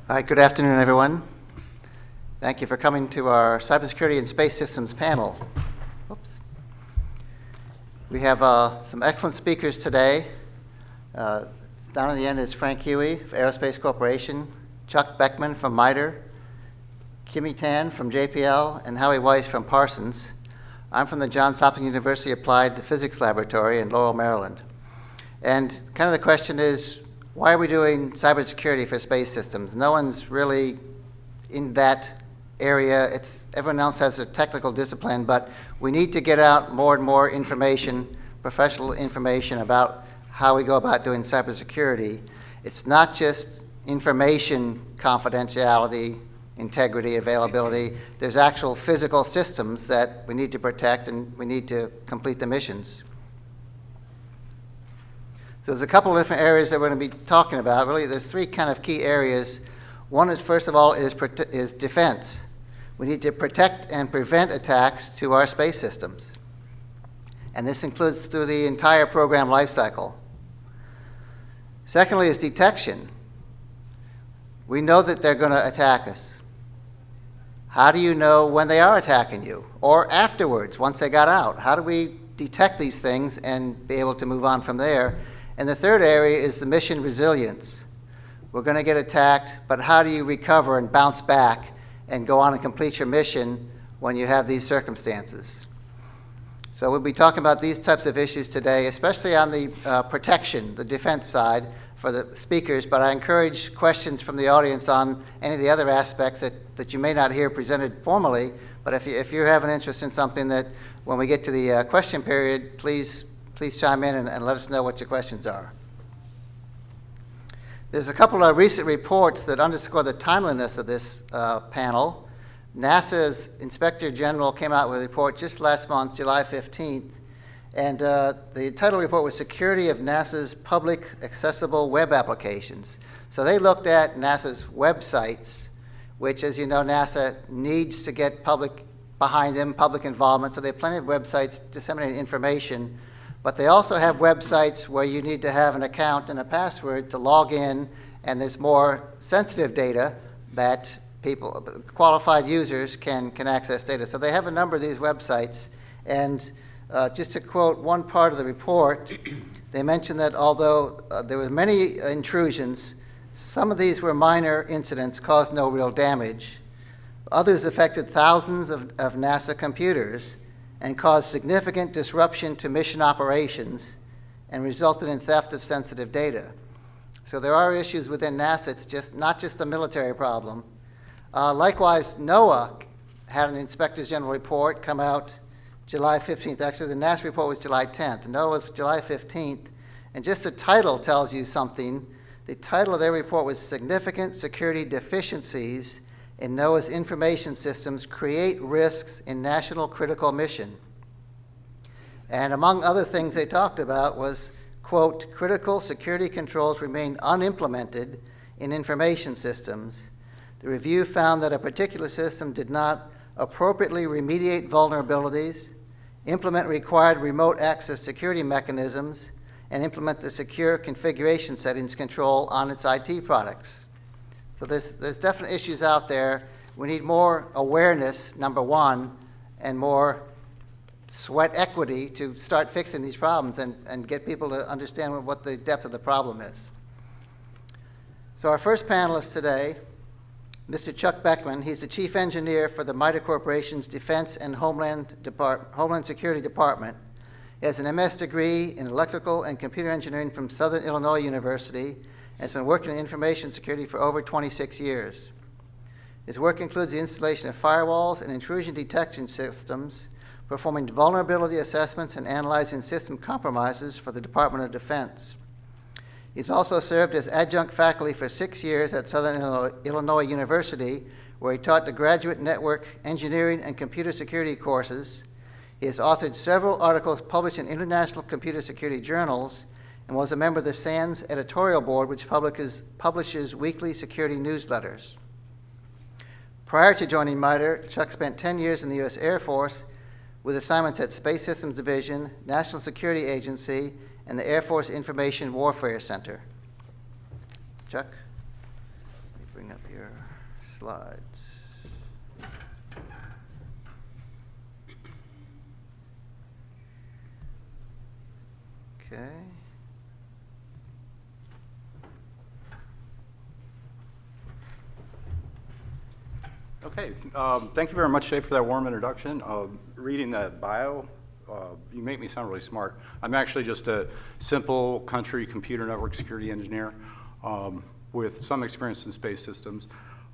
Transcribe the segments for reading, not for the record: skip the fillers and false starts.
All right, good afternoon, everyone. Thank you for coming to our Cybersecurity and Space Systems panel. Oops. We have some excellent speakers today. Down at the end is Frank Huey of Aerospace Corporation, Chuck Beckman from MITRE, Kimmy Tan from JPL, and Howie Weiss from Parsons. I'm from the Johns Hopkins University Applied Physics Laboratory in Laurel, Maryland. And kind of the question is, why are we doing cybersecurity for space systems? No one's really in that area. Everyone else has a technical discipline, but we need to get out more and more information, professional information about how we go about doing cybersecurity. It's not just information confidentiality, integrity, availability. There's actual physical systems that we need to protect, and we need to complete the missions. So there's a couple of different areas that we're going to be talking about. Really, there's three kind of key areas. One is, first of all, is defense. We need to protect and prevent attacks to our space systems. And this includes through the entire program lifecycle. Secondly is detection. We know that they're going to attack us. How do you know when they are attacking you? Or afterwards, once they got out? How do we detect these things and be able to move on from there? And the third area is the mission resilience. We're going to get attacked, but how do you recover and bounce back and go on and complete your mission when you have these circumstances? So we'll be talking about these types of issues today, especially on the protection, the defense side for the speakers, but I encourage questions from the audience on any of the other aspects that you may not hear presented formally, but if you have an interest in something that when we get to the question period, please chime in and let us know what your questions are. There's a couple of recent reports that underscore the timeliness of this panel. NASA's Inspector General came out with a report just last month, July 15th, and the title report was Security of NASA's Public Accessible Web Applications. So they looked at NASA's websites, which, as you know, NASA needs to get public behind them, public involvement, so they have plenty of websites disseminating information. But they also have websites where you need to have an account and a password to log in, and there's more sensitive data that qualified users can access data. So they have a number of these websites, and just to quote one part of the report, they mentioned that although there were many intrusions, some of these were minor incidents, caused no real damage. Others affected thousands of NASA computers and caused significant disruption to mission operations and resulted in theft of sensitive data. So there are issues within NASA. It's not just a military problem. Likewise, NOAA had an Inspector General report come out July 15th. Actually, the NASA report was July 10th. NOAA was July 15th. And just the title tells you something. The title of their report was Significant Security Deficiencies in NOAA's Information Systems Create Risks in National Critical Mission. And among other things they talked about was, quote, critical security controls remain unimplemented in information systems. The review found that a particular system did not appropriately remediate vulnerabilities, implement required remote access security mechanisms, and implement the secure configuration settings control on its IT products. So there's definite issues out there. We need more awareness, number one, and more sweat equity to start fixing these problems and get people to understand what the depth of the problem is. So our first panelist today, Mr. Chuck Beckman, he's the chief engineer for the MITRE Corporation's Defense and Homeland Security Department. He has an MS degree in electrical and computer engineering from Southern Illinois University, and has been working in information security for over 26 years. His work includes the installation of firewalls and intrusion detection systems, performing vulnerability assessments and analyzing system compromises for the Department of Defense. He's also served as adjunct faculty for 6 years at Southern Illinois University, where he taught the graduate network engineering and computer security courses. He has authored several articles published in international computer security journals, and was a member of the SANS editorial board, which publishes weekly security newsletters. Prior to joining MITRE, Chuck spent 10 years in the U.S. Air Force with assignments at Space Systems Division, National Security Agency, and the Air Force Information Warfare Center. Chuck? bring up your slides. Okay. Okay, thank you very much, Dave, for that warm introduction. Reading that bio, you make me sound really smart. I'm actually just a simple country computer network security engineer with some experience in space systems.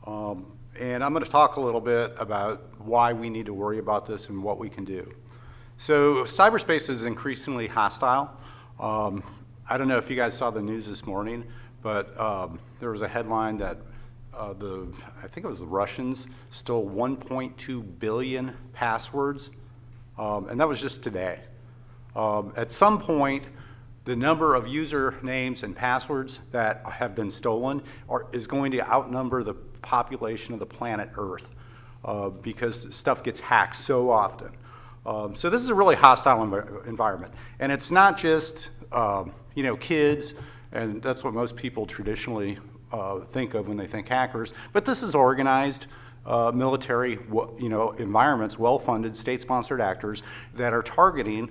And I'm going to talk a little bit about why we need to worry about this and what we can do. So cyberspace is increasingly hostile. I don't know if you guys saw the news this morning, but there was a headline that I think it was the Russians stole 1.2 billion passwords, and that was just today. At some point, the number of user names and passwords that have been stolen is going to outnumber the population of the planet Earth because stuff gets hacked so often. So this is a really hostile environment, and it's not just kids, and that's what most people traditionally think of when they think hackers, but this is organized military environments, well-funded, state-sponsored actors that are targeting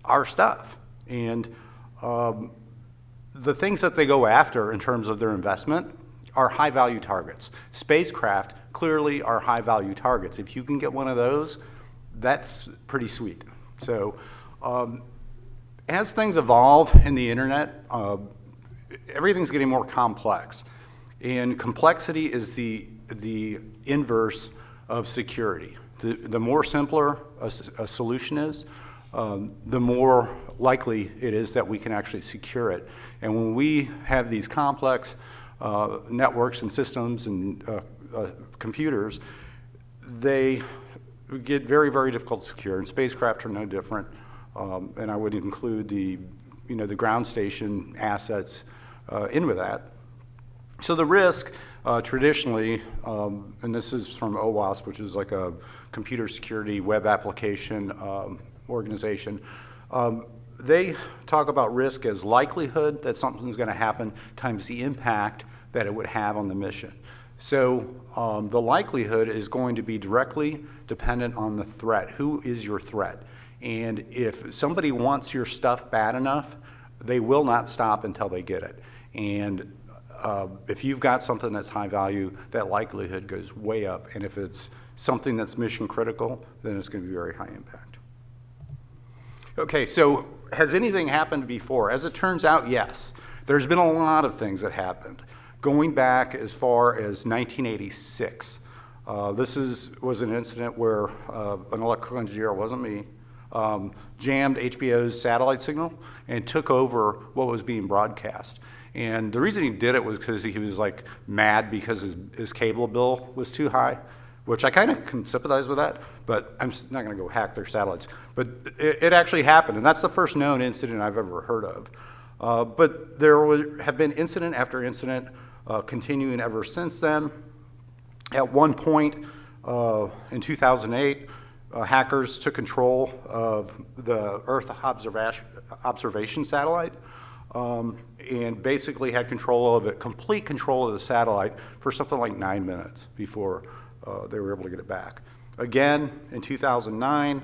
our stuff. And the things that they go after in terms of their investment are high-value targets. Spacecraft clearly are high-value targets. If you can get one of those, that's pretty sweet. So as things evolve in the internet, everything's getting more complex. And complexity is the inverse of security. The more simpler a solution is, the more likely it is that we can actually secure it. And when we have these complex networks and systems and computers, they get very, very difficult to secure. And spacecraft are no different. And I would include the ground station assets in with that. So the risk, traditionally, and this is from OWASP, which is like a computer security web application organization, they talk about risk as likelihood that something's going to happen times the impact that it would have on the mission. So the likelihood is going to be directly dependent on the threat. Who is your threat? And if somebody wants your stuff bad enough, they will not stop until they get it. And if you've got something that's high value, that likelihood goes way up. And if it's something that's mission critical, then it's going to be very high impact. Okay, so has anything happened before? As it turns out, yes. There's been a lot of things that happened. Going back as far as 1986, this was an incident where an electrical engineer, it wasn't me, jammed HBO's satellite signal and took over what was being broadcast. And the reason he did it was because he was like mad because his cable bill was too high, which I kind of can sympathize with that, but I'm not going to go hack their satellites. But it actually happened, and that's the first known incident I've ever heard of. But there have been incident after incident continuing ever since then. At one point in 2008, hackers took control of the Earth observation satellite and basically had control of it, complete control of the satellite for something like 9 minutes before they were able to get it back. Again, in 2009,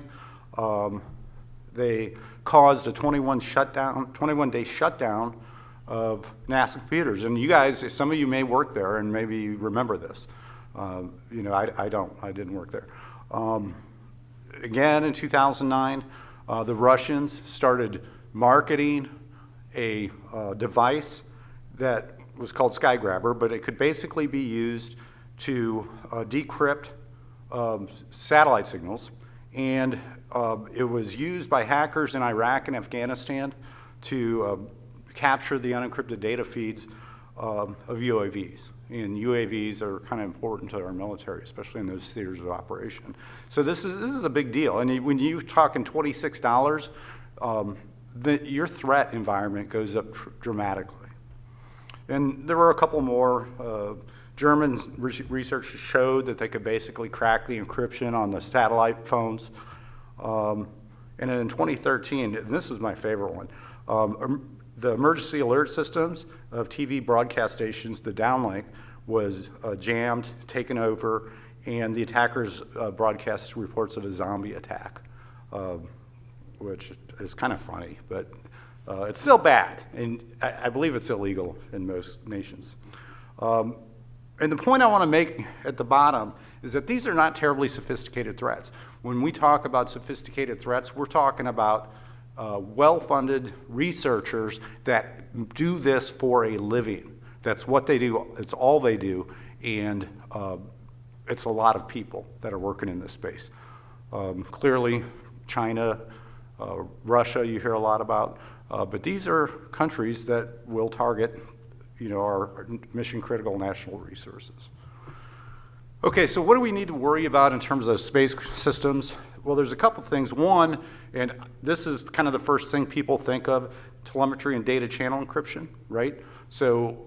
they caused a 21-day shutdown of NASA computers. And you guys, some of you may work there and maybe you remember this. I don't, I didn't work there. Again, in 2009, the Russians started marketing a device that was called Skygrabber, but it could basically be used to decrypt satellite signals. And it was used by hackers in Iraq and Afghanistan to capture the unencrypted data feeds of UAVs. And UAVs are kind of important to our military, especially in those theaters of operation. So this is a big deal. And when you're talking $26, your threat environment goes up dramatically. And there were a couple more. German research showed that they could basically crack the encryption on the satellite phones. And then in 2013, and this is my favorite one, the emergency alert systems of TV broadcast stations, the downlink, was jammed, taken over, and the attackers broadcast reports of a zombie attack, which is kind of funny, but it's still bad, and I believe it's illegal in most nations. And the point I want to make at the bottom is that these are not terribly sophisticated threats. When we talk about sophisticated threats, we're talking about well-funded researchers that do this for a living. That's what they do. It's all they do, and it's a lot of people that are working in this space. Clearly, China, Russia, you hear a lot about, but these are countries that will target, our mission-critical national resources. Okay, so what do we need to worry about in terms of space systems? Well, there's a couple things. One, and this is kind of the first thing people think of, telemetry and data channel encryption, right? So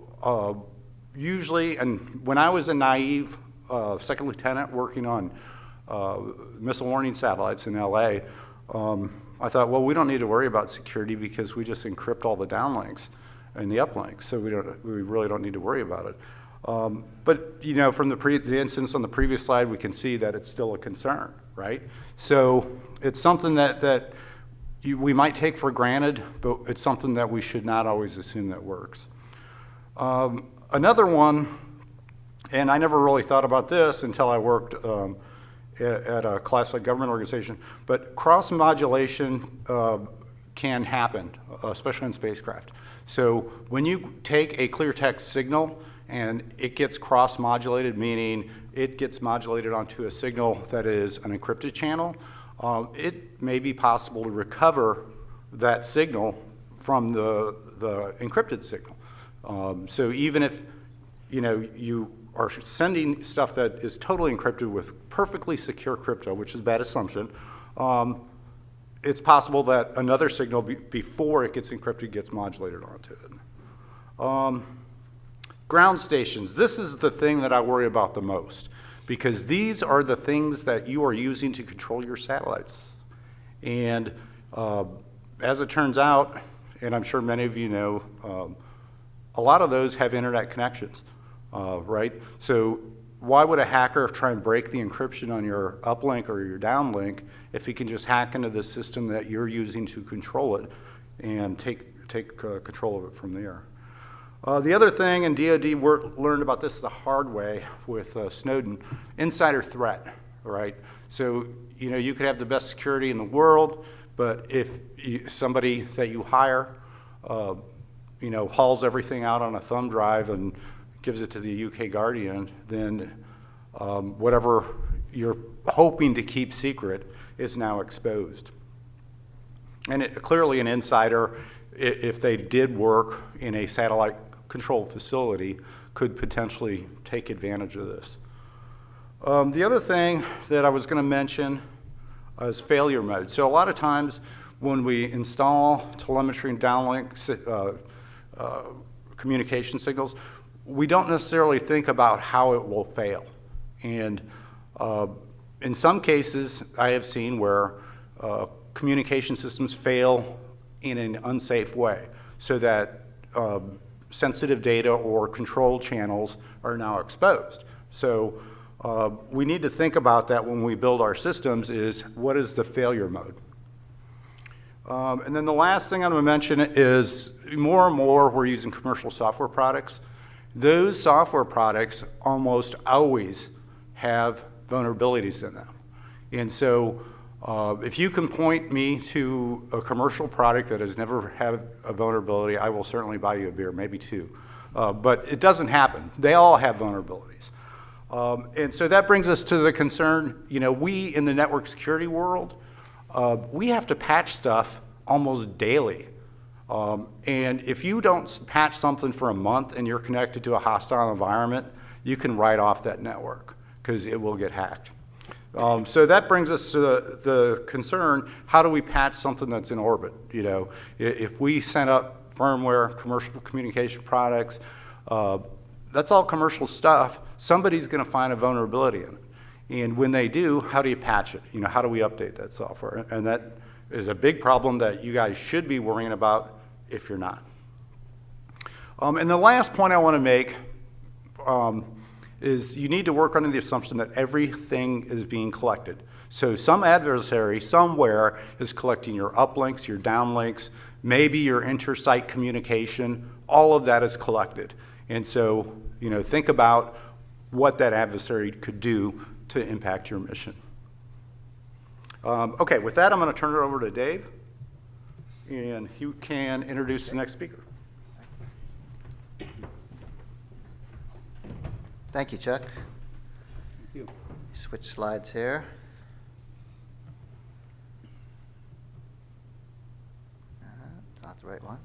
usually, and when I was a naive second lieutenant working on missile warning satellites in LA, I thought, well, we don't need to worry about security because we just encrypt all the downlinks and the uplinks, so we really don't need to worry about it. But from the instance on the previous slide, we can see that it's still a concern, right? So it's something that we might take for granted, but it's something that we should not always assume that works. Another one, and I never really thought about this until I worked at a classified government organization, but cross-modulation can happen, especially in spacecraft. So when you take a clear text signal and it gets cross-modulated, meaning it gets modulated onto a signal that is an encrypted channel, it may be possible to recover that signal from the encrypted signal. So even if you are sending stuff that is totally encrypted with perfectly secure crypto, which is a bad assumption, it's possible that another signal before it gets encrypted gets modulated onto it. Ground stations, this is the thing that I worry about the most, because these are the things that you are using to control your satellites. And as it turns out, and I'm sure many of you know, a lot of those have internet connections, right? So why would a hacker try and break the encryption on your uplink or your downlink if he can just hack into the system that you're using to control it and take control of it from there? The other thing, and DoD learned about this the hard way with Snowden, insider threat, right? So, you could have the best security in the world, but if somebody that you hire, hauls everything out on a thumb drive and gives it to the UK Guardian, then whatever you're hoping to keep secret is now exposed. And clearly an insider, if they did work in a satellite controlled facility, could potentially take advantage of this. The other thing that I was going to mention is failure mode. So a lot of times when we install telemetry and downlink communication signals, we don't necessarily think about how it will fail. And in some cases, I have seen where communication systems fail in an unsafe way, so that sensitive data or control channels are now exposed. So we need to think about that when we build our systems, is what is the failure mode? And then the last thing I'm going to mention is more and more we're using commercial software products. Those software products almost always have vulnerabilities in them. And so if you can point me to a commercial product that has never had a vulnerability, I will certainly buy you a beer, maybe two. But it doesn't happen. They all have vulnerabilities. And so that brings us to the concern, we in the network security world, we have to patch stuff almost daily. And if you don't patch something for a month and you're connected to a hostile environment, you can write off that network because it will get hacked. So that brings us to the concern, how do we patch something that's in orbit? If we send up firmware, commercial communication products, that's all commercial stuff. Somebody's going to find a vulnerability in it. And when they do, how do you patch it? How do we update that software? And that is a big problem that you guys should be worrying about if you're not. And the last point I want to make is you need to work under the assumption that everything is being collected. So some adversary somewhere is collecting your uplinks, your downlinks, maybe your inter-site communication. All of that is collected. And so, think about what that adversary could do to impact your mission. Okay, with that, I'm going to turn it over to Dave, and he can introduce the next speaker. Thank you, Chuck. Thank you. Switch slides here. Not the right one.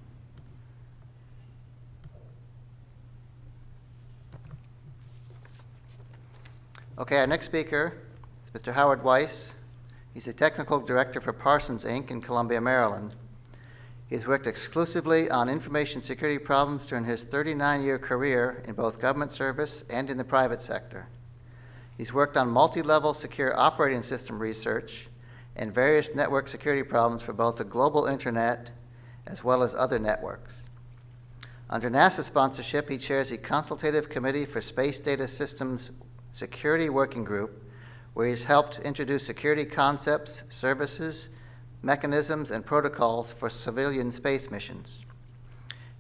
Okay, our next speaker is Mr. Howard Weiss. He's the Technical Director for Parsons, Inc. in Columbia, Maryland. He's worked exclusively on information security problems during his 39-year career in both government service and in the private sector. He's worked on multi-level secure operating system research and various network security problems for both the global internet as well as other networks. Under NASA sponsorship, he chairs the Consultative Committee for Space Data Systems Security Working Group, where he's helped introduce security concepts, services, mechanisms, and protocols for civilian space missions.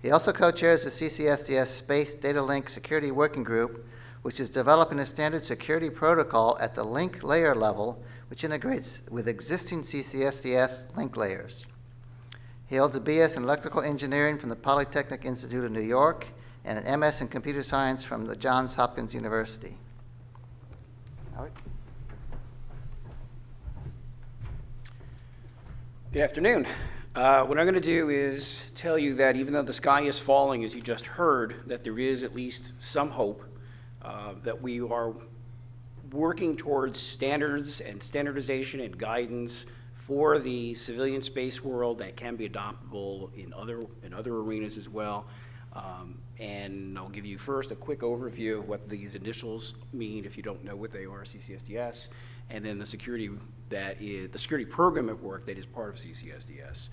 He also co-chairs the CCSDS Space Data Link Security Working Group, which is developing a standard security protocol at the link layer level, which integrates with existing CCSDS link layers. He holds a BS in Electrical Engineering from the Polytechnic Institute of New York and an MS in Computer Science from the Johns Hopkins University. Howard? Good afternoon. What I'm going to do is tell you that even though the sky is falling, as you just heard, that there is at least some hope that we are working towards standards and standardization and guidance for the civilian space world that can be adoptable in other arenas as well. And I'll give you first a quick overview of what these initials mean if you don't know what they are, CCSDS, and then the security program of work that is part of CCSDS.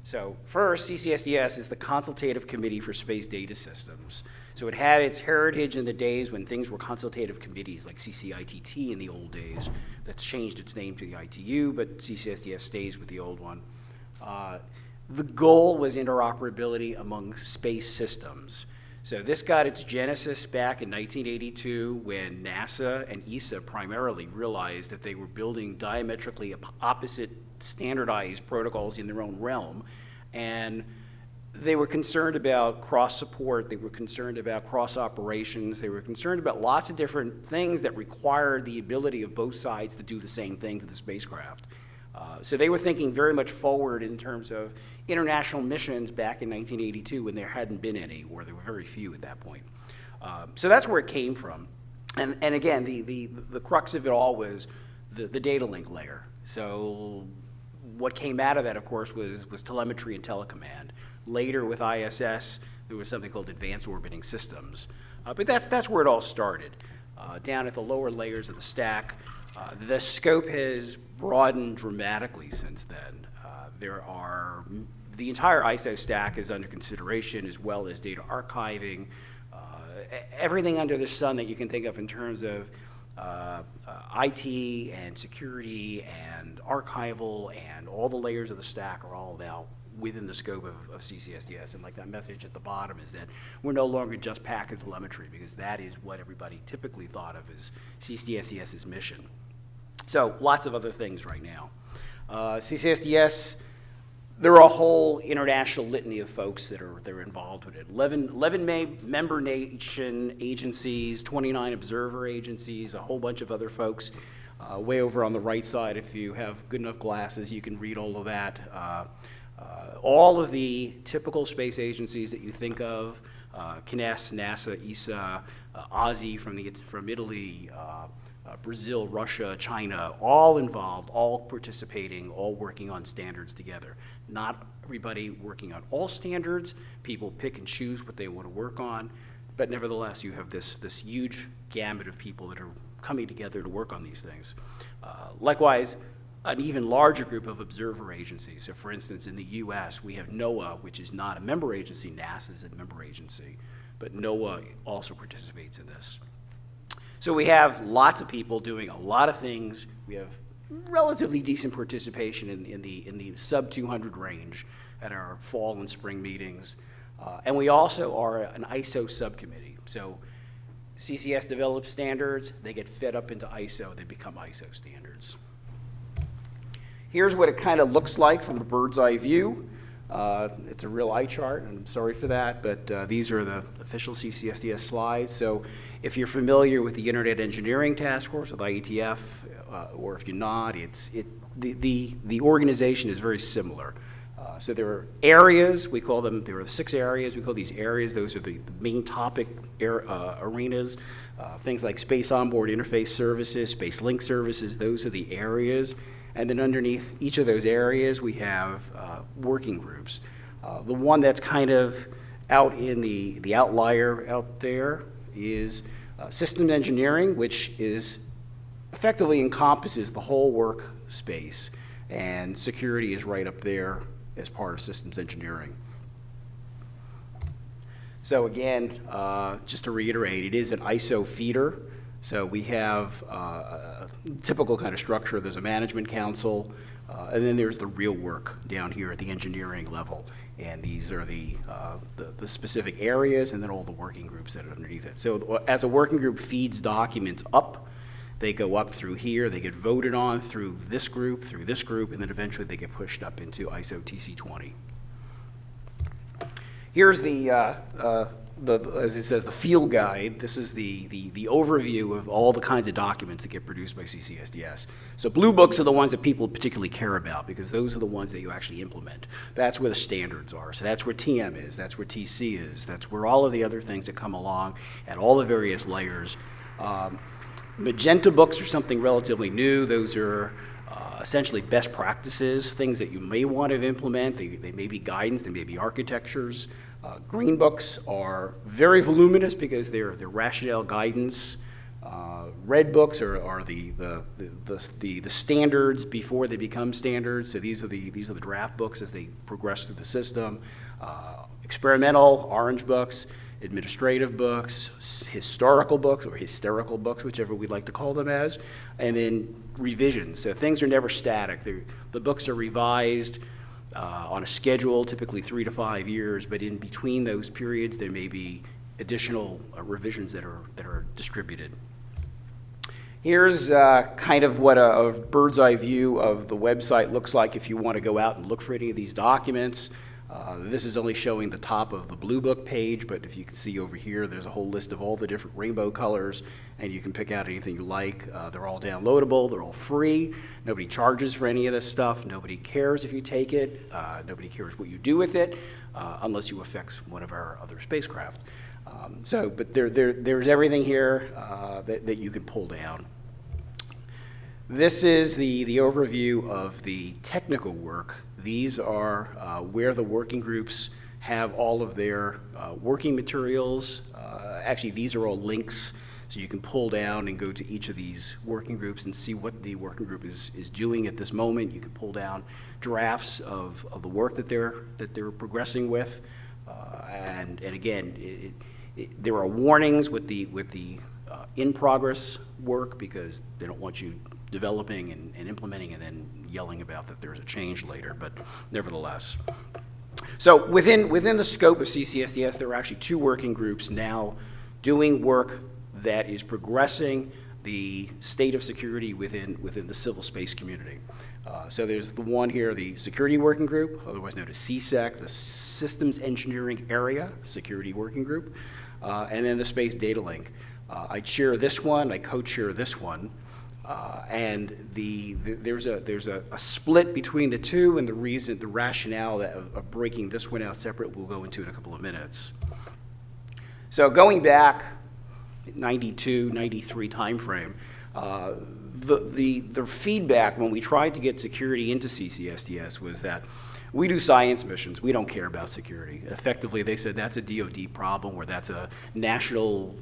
So first, CCSDS is the Consultative Committee for Space Data Systems. So it had its heritage in the days when things were consultative committees, like CCITT in the old days. That's changed its name to the ITU, but CCSDS stays with the old one. The goal was interoperability among space systems. So this got its genesis back in 1982 when NASA and ESA primarily realized that they were building diametrically opposite standardized protocols in their own realm. And they were concerned about cross-support, they were concerned about cross-operations, they were concerned about lots of different things that required the ability of both sides to do the same thing to the spacecraft. So they were thinking very much forward in terms of international missions back in 1982 when there hadn't been any, or there were very few at that point. So that's where it came from. And again, the crux of it all was the data link layer. So what came out of that, of course, was telemetry and telecommand. Later with ISS, there was something called advanced orbiting systems. But that's where it all started. Down at the lower layers of the stack, the scope has broadened dramatically since then. The entire ISO stack is under consideration, as well as data archiving, everything under the sun that you can think of in terms of IT and security and archival, and all the layers of the stack are all now within the scope of CCSDS. And like that message at the bottom is that we're no longer just packet telemetry, because that is what everybody typically thought of as CCSDS's mission. So lots of other things right now. CCSDS, there are a whole international litany of folks that are involved with it. 11 member nation agencies, 29 observer agencies, a whole bunch of other folks. Way over on the right side, if you have good enough glasses, you can read all of that. All of the typical space agencies that you think of, CNES, NASA, ESA, OSI from Italy, Brazil, Russia, China, all involved, all participating, all working on standards together. Not everybody working on all standards. People pick and choose what they want to work on, but nevertheless, you have this huge gamut of people that are coming together to work on these things. Likewise, an even larger group of observer agencies. So for instance, in the US, we have NOAA, which is not a member agency. NASA is a member agency. but NOAA also participates in this. So we have lots of people doing a lot of things. We have relatively decent participation in the sub 200 range at our fall and spring meetings. And we also are an ISO subcommittee. So CCS develops standards, they get fed up into ISO, they become ISO standards. Here's what it kind of looks like from a bird's eye view. It's a real eye chart, and I'm sorry for that, but these are the official CCSDS slides. So if you're familiar with the Internet Engineering Task Force, with IETF, or if you're not, the organization is very similar. So there are areas, we call them, there are 6 areas, we call these areas, those are the main topic arenas. Things like space onboard interface services, space link services, those are the areas. And then underneath each of those areas, we have working groups. The one that's kind of out in the outlier out there is systems engineering, which is effectively encompasses the whole workspace. And security is right up there as part of systems engineering. So again, just to reiterate, it is an ISO feeder. So we have a typical kind of structure. There's a management council, and then there's the real work down here at the engineering level. And these are the specific areas, and then all the working groups that are underneath it. So as a working group feeds documents up, they go up through here, they get voted on through this group, and then eventually they get pushed up into ISO TC20. Here's as it says, the field guide. This is the overview of all the kinds of documents that get produced by CCSDS. So blue books are the ones that people particularly care about because those are the ones that you actually implement. That's where the standards are. So that's where TM is, that's where TC is, that's where all of the other things that come along at all the various layers. Magenta books are something relatively new. Those are essentially best practices, things that you may want to implement. They may be guidance, they may be architectures. Green books are very voluminous because they're rationale guidance. Red books are the standards before they become standards. So these are the draft books as they progress through the system. Experimental, orange books. Administrative books, historical books, or hysterical books, whichever we'd like to call them as, and then revisions. So things are never static. The books are revised on a schedule, typically 3 to 5 years, but in between those periods, there may be additional revisions that are distributed. Here's kind of what a bird's eye view of the website looks like if you want to go out and look for any of these documents. This is only showing the top of the Blue Book page, but if you can see over here, there's a whole list of all the different rainbow colors, and you can pick out anything you like. They're all downloadable, they're all free. Nobody charges for any of this stuff. Nobody cares if you take it. Nobody cares what you do with it, unless you affect one of our other spacecraft. But there's everything here that you can pull down. This is the overview of the technical work. These are where the working groups have all of their working materials. Actually, these are all links, so you can pull down and go to each of these working groups and see what the working group is doing at this moment. You can pull down drafts of the work that they're progressing with, and again, there are warnings with the in-progress work because they don't want you developing and implementing and then yelling about that there's a change later, but nevertheless. So within the scope of CCSDS, there are actually 2 working groups now doing work that is progressing the state of security within the civil space community. So there's the one here, the Security Working Group, otherwise known as CSEC, the Systems Engineering Area Security Working Group, and then the Space Data Link. I chair this one, I co-chair this one. And there's a split between the two, and the rationale of breaking this one out separate we'll go into in a couple of minutes. So going back 92, 93 timeframe, the feedback when we tried to get security into CCSDS was that we do science missions, we don't care about security. Effectively, they said that's a DoD problem, or that's a national,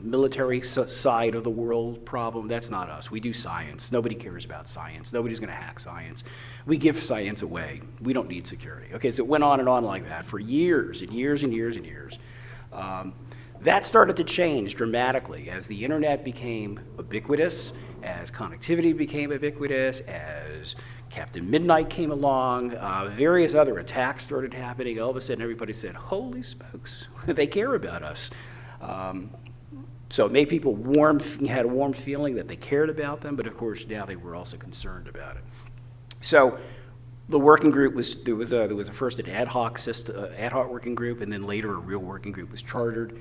military side of the world problem. That's not us. We do science. Nobody cares about science. Nobody's going to hack science. We give science away. We don't need security. Okay, so it went on and on like that for years and years and years and years. That started to change dramatically as the internet became ubiquitous, as connectivity became ubiquitous, as Captain Midnight came along, various other attacks started happening. All of a sudden, everybody said, holy smokes, they care about us. So it made people had a warm feeling that they cared about them, but of course now they were also concerned about it. So the working group there was first an ad hoc working group, and then later a real working group was chartered.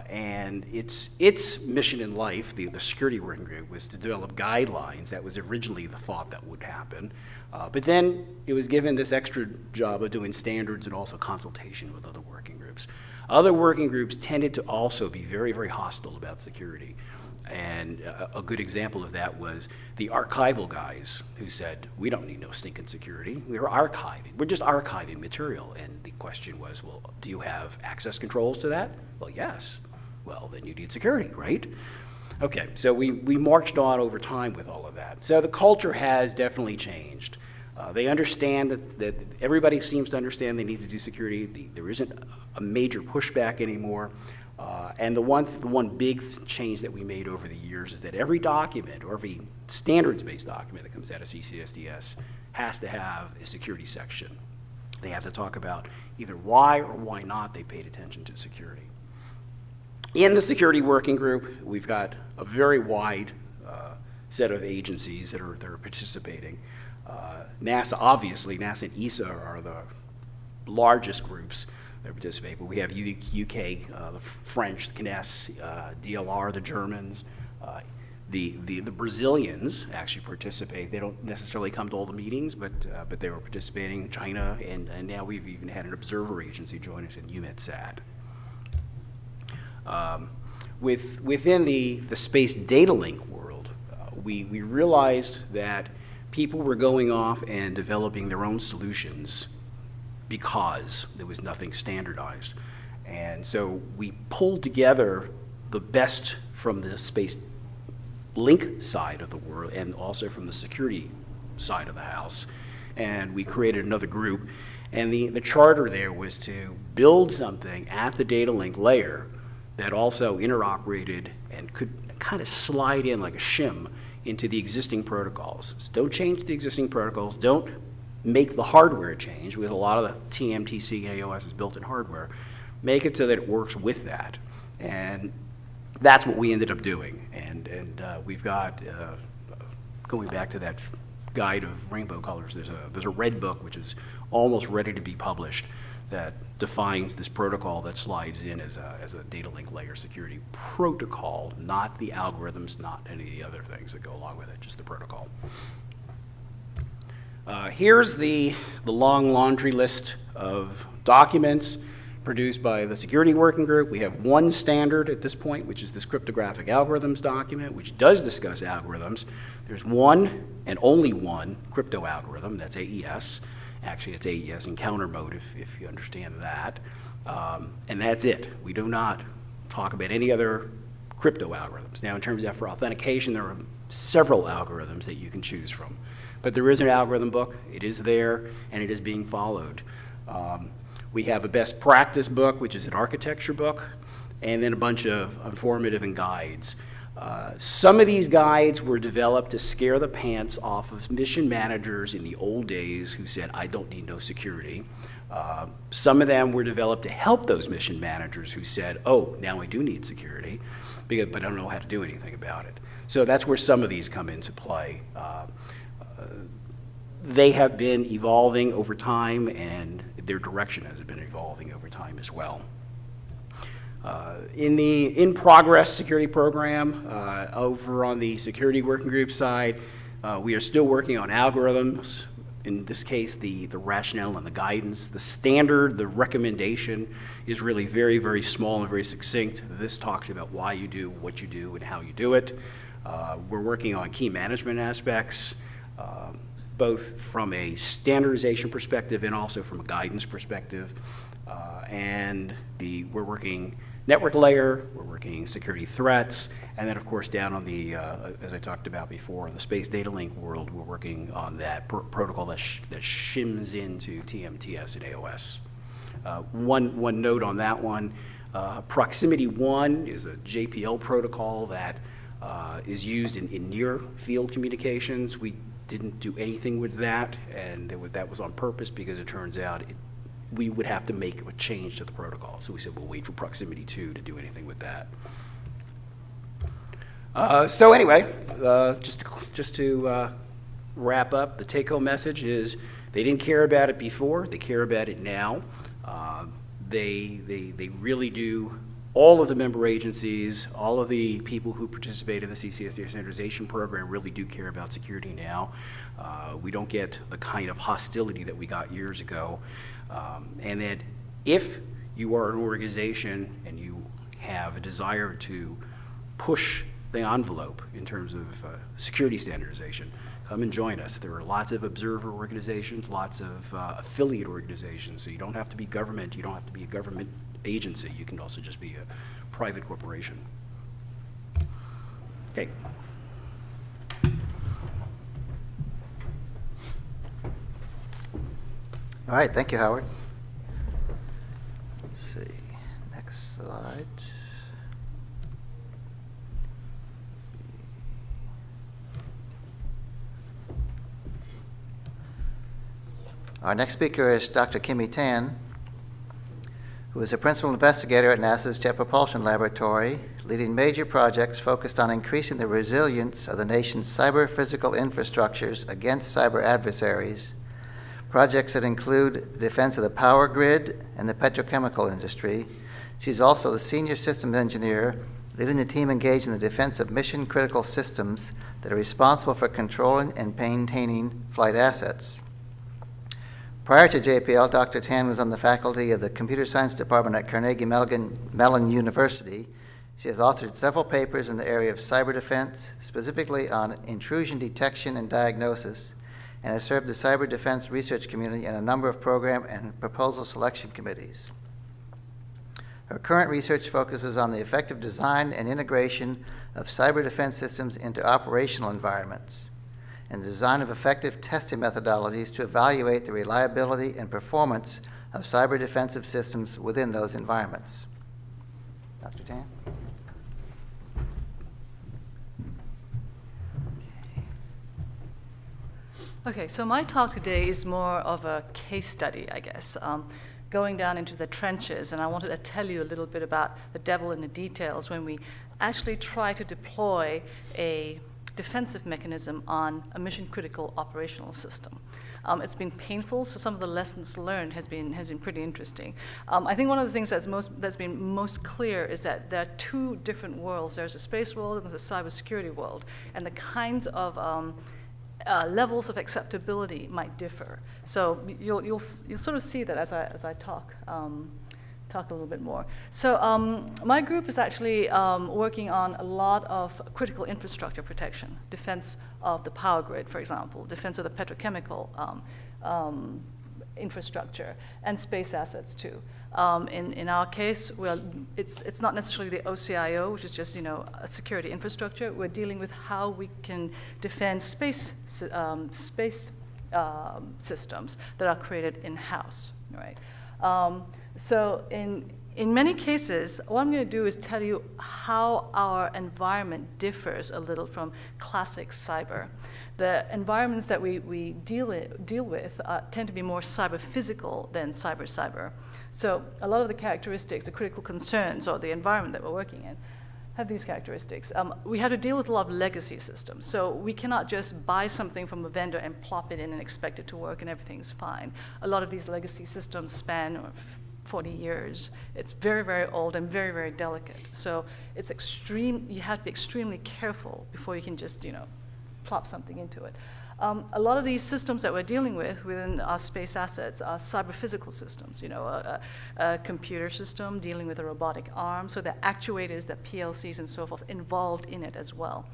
And its mission in life, the security working group, was to develop guidelines. That was originally the thought that would happen. But then it was given this extra job of doing standards and also consultation with other working groups. Other working groups tended to also be very, very hostile about security. And a good example of that was the archival guys who said, we don't need no stinking security. We're archiving. We're just archiving material. And the question was, well, do you have access controls to that? Well, yes. Well, then you need security, right? Okay, so we marched on over time with all of that. So the culture has definitely changed. They understand that everybody seems to understand they need to do security. There isn't a major pushback anymore. And the one big change that we made over the years is that every document or every standards-based document that comes out of CCSDS has to have a security section. They have to talk about either why or why not they paid attention to security. In the security working group, we've got a very wide set of agencies that are participating. NASA, obviously, NASA and ESA are the largest groups that participate, but we have UK, the French, the CNES, DLR, the Germans, the Brazilians actually participate. They don't necessarily come to all the meetings, but they were participating in China, and now we've even had an observer agency join us in UMETSAT. Within the space data link world, we realized that people were going off and developing their own solutions because there was nothing standardized. And so we pulled together the best from the space link side of the world and also from the security side of the house. And we created another group. And the charter there was to build something at the data link layer that also interoperated and could kind of slide in like a shim into the existing protocols. So don't change the existing protocols. Don't make the hardware change, because a lot of the TMTC and AOS is built in hardware. Make it so that it works with that. And that's what we ended up doing. And we've got, going back to that guide of rainbow colors, there's a red book which is almost ready to be published that defines this protocol that slides in as a data link layer security protocol, not the algorithms, not any of the other things that go along with it, just the protocol. Here's the long laundry list of documents produced by the security working group. We have one standard at this point, which is this cryptographic algorithms document, which does discuss algorithms. There's one and only one crypto algorithm, that's AES. Actually, it's AES encounter mode, if you understand that. And that's it. We do not talk about any other crypto algorithms. Now, in terms of for authentication, there are several algorithms that you can choose from. But there is an algorithm book. It is there, and it is being followed. We have a best practice book, which is an architecture book, and then a bunch of informative and guides. Some of these guides were developed to scare the pants off of mission managers in the old days who said, I don't need no security. Some of them were developed to help those mission managers who said, oh, now I do need security, but I don't know how to do anything about it. So that's where some of these come into play. They have been evolving over time, and their direction has been evolving over time as well. In the in-progress security program, over on the security working group side, we are still working on algorithms. In this case, the rationale and the guidance. The standard, the recommendation is really very, very small and very succinct. This talks about why you do what you do and how you do it. We're working on key management aspects, both from a standardization perspective and also from a guidance perspective. We're working network layer, we're working security threats, and then of course down on the, as I talked about before, the space data link world, we're working on that protocol that shims into TMTS and AOS. One note on that one, Proximity 1 is a JPL protocol that is used in near-field communications. We didn't do anything with that, and that was on purpose because it turns out we would have to make a change to the protocol. So we said we'll wait for Proximity 2 to do anything with that. So anyway, just to wrap up, the take-home message is they didn't care about it before, they care about it now. They really do. All of the member agencies, all of the people who participate in the CCSDS standardization program really do care about security now. We don't get the kind of hostility that we got years ago. And that if you are an organization and you have a desire to push the envelope in terms of security standardization, come and join us. There are lots of observer organizations, lots of affiliate organizations, so you don't have to be government, you don't have to be a government agency, you can also just be a private corporation. Okay. All right, thank you, Howard. Let's see, next slide. Our next speaker is Dr. Kimmy Tan, who is a principal investigator at NASA's Jet Propulsion Laboratory, leading major projects focused on increasing the resilience of the nation's cyber-physical infrastructures against cyber adversaries, projects that include the defense of the power grid and the petrochemical industry. She's also the senior systems engineer, leading the team engaged in the defense of mission-critical systems that are responsible for controlling and maintaining flight assets. Prior to JPL, Dr. Tan was on the faculty of the Computer Science Department at Carnegie Mellon University. She has authored several papers in the area of cyber defense, specifically on intrusion detection and diagnosis, and has served the cyber defense research community in a number of program and proposal selection committees. Her current research focuses on the effective design and integration of cyber defense systems into operational environments, and the design of effective testing methodologies to evaluate the reliability and performance of cyber defensive systems within those environments. Dr. Tan? Okay, so my talk today is more of a case study, I guess, going down into the trenches, and I wanted to tell you a little bit about the devil in the details when we actually try to deploy a defensive mechanism on a mission-critical operational system. It's been painful, so some of the lessons learned has been pretty interesting. I think one of the things that's been most clear is that there are two different worlds. There's a space world and there's a cybersecurity world, and the kinds of levels of acceptability might differ. So you'll sort of see that as I talk a little bit more. So my group is actually working on a lot of critical infrastructure protection, defense of the power grid, for example, defense of the petrochemical infrastructure, and space assets too. In our case, well, it's not necessarily the OCIO, which is just a security infrastructure. We're dealing with how we can defend space systems that are created in-house, right? So in many cases, what I'm going to do is tell you how our environment differs a little from classic cyber. The environments that we deal with tend to be more cyber-physical than cyber-cyber. So a lot of the characteristics, the critical concerns, or the environment that we're working in, have these characteristics. We have to deal with a lot of legacy systems. So we cannot just buy something from a vendor and plop it in and expect it to work and everything's fine. A lot of these legacy systems span 40 years. It's very, very old and very, very delicate. So it's you have to be extremely careful before you can just, plop something into it. A lot of these systems that we're dealing with within our space assets are cyber-physical systems, a computer system dealing with a robotic arm, so there are actuators, there are PLCs and so forth involved in it as well.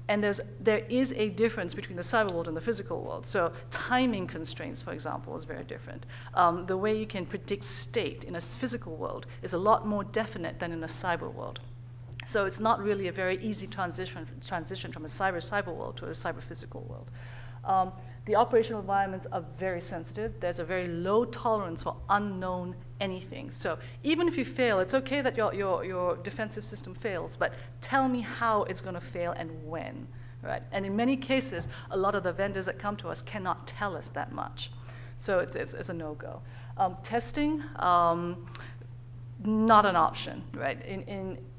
And there is a difference between the cyber world and the physical world. So timing constraints, for example, is very different. The way you can predict state in a physical world is a lot more definite than in a cyber world. So it's not really a very easy transition from a cyber world to a cyber-physical world. The operational environments are very sensitive. There's a very low tolerance for unknown anything. So even if you fail, it's okay that your defensive system fails, but tell me how it's going to fail and when, right? And in many cases, a lot of the vendors that come to us cannot tell us that much. So it's a no-go. Testing, not an option, right?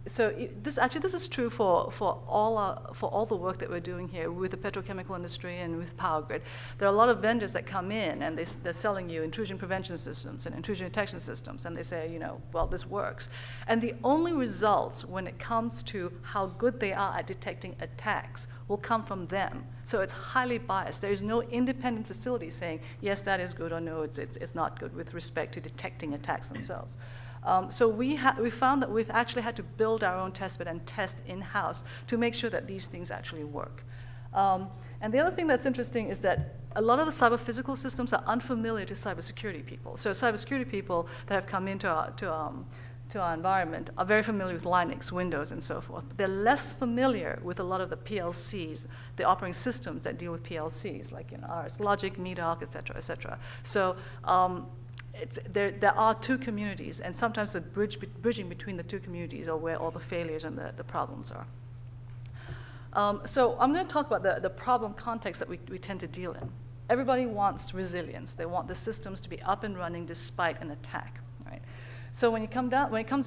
This is true for all the work that we're doing here with the petrochemical industry and with power grid. There are a lot of vendors that come in and they're selling you intrusion prevention systems and intrusion detection systems, and they say, well, this works. And the only results when it comes to how good they are at detecting attacks will come from them. So it's highly biased. There is no independent facility saying, yes, that is good, or no, it's not good with respect to detecting attacks themselves. So we found that we've actually had to build our own test bed and test in-house to make sure that these things actually work. And the other thing that's interesting is that a lot of the cyber physical systems are unfamiliar to cybersecurity people. So cybersecurity people that have come into our environment are very familiar with Linux, Windows, and so forth. They're less familiar with a lot of the PLCs, the operating systems that deal with PLCs, like RS Logic, MEDOC, et cetera, et cetera. So there are two communities, and sometimes the bridging between the two communities are where all the failures and the problems are. So I'm going to talk about the problem context that we tend to deal in. Everybody wants resilience. They want the systems to be up and running despite an attack, right? So when it comes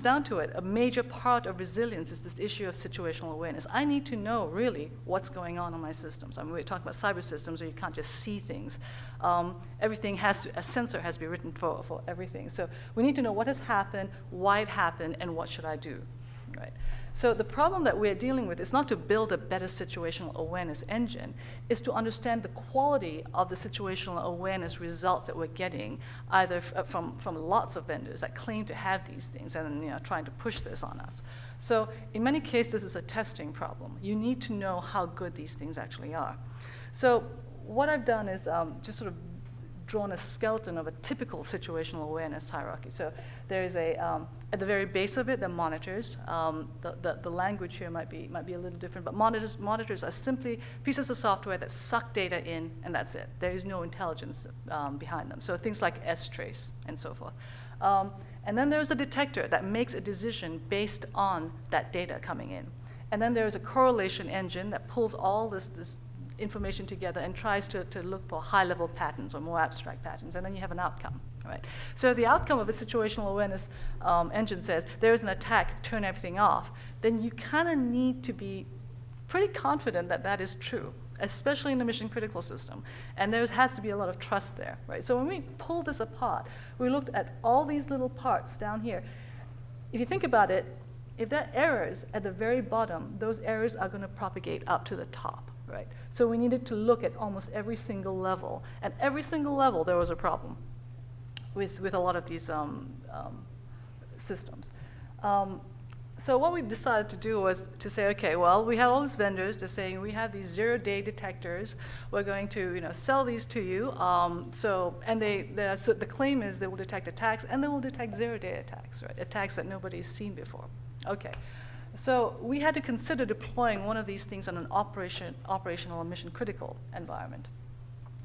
down to it, a major part of resilience is this issue of situational awareness. I need to know really what's going on in my systems. I mean, we're talking about cyber systems where you can't just see things. A sensor has to be written for everything. So we need to know what has happened, why it happened, and what should I do, right? So the problem that we're dealing with is not to build a better situational awareness engine, is to understand the quality of the situational awareness results that we're getting, either from lots of vendors that claim to have these things and trying to push this on us. So in many cases, this is a testing problem. You need to know how good these things actually are. So what I've done is just sort of drawn a skeleton of a typical situational awareness hierarchy. So there's at the very base of it, the monitors. The language here might be a little different, but monitors are simply pieces of software that suck data in, and that's it. There is no intelligence behind them. So things like S-trace and so forth. And then there's a detector that makes a decision based on that data coming in. And then there's a correlation engine that pulls all this information together and tries to look for high-level patterns or more abstract patterns, and then you have an outcome, right? So the outcome of a situational awareness engine says, there is an attack, turn everything off. Then you kind of need to be pretty confident that that is true, especially in a mission-critical system. And there has to be a lot of trust there, right? So when we pull this apart, we looked at all these little parts down here. If you think about it, if there are errors at the very bottom, those errors are going to propagate up to the top. Right. So we needed to look at almost every single level. At every single level, there was a problem with a lot of these systems. So what we decided to do was to say, okay, well, we have all these vendors. They're saying we have these zero-day detectors. We're going to sell these to you. The claim is they will detect attacks, and they will detect zero-day attacks, right? Attacks that nobody's seen before. Okay. So we had to consider deploying one of these things on an operational or mission-critical environment.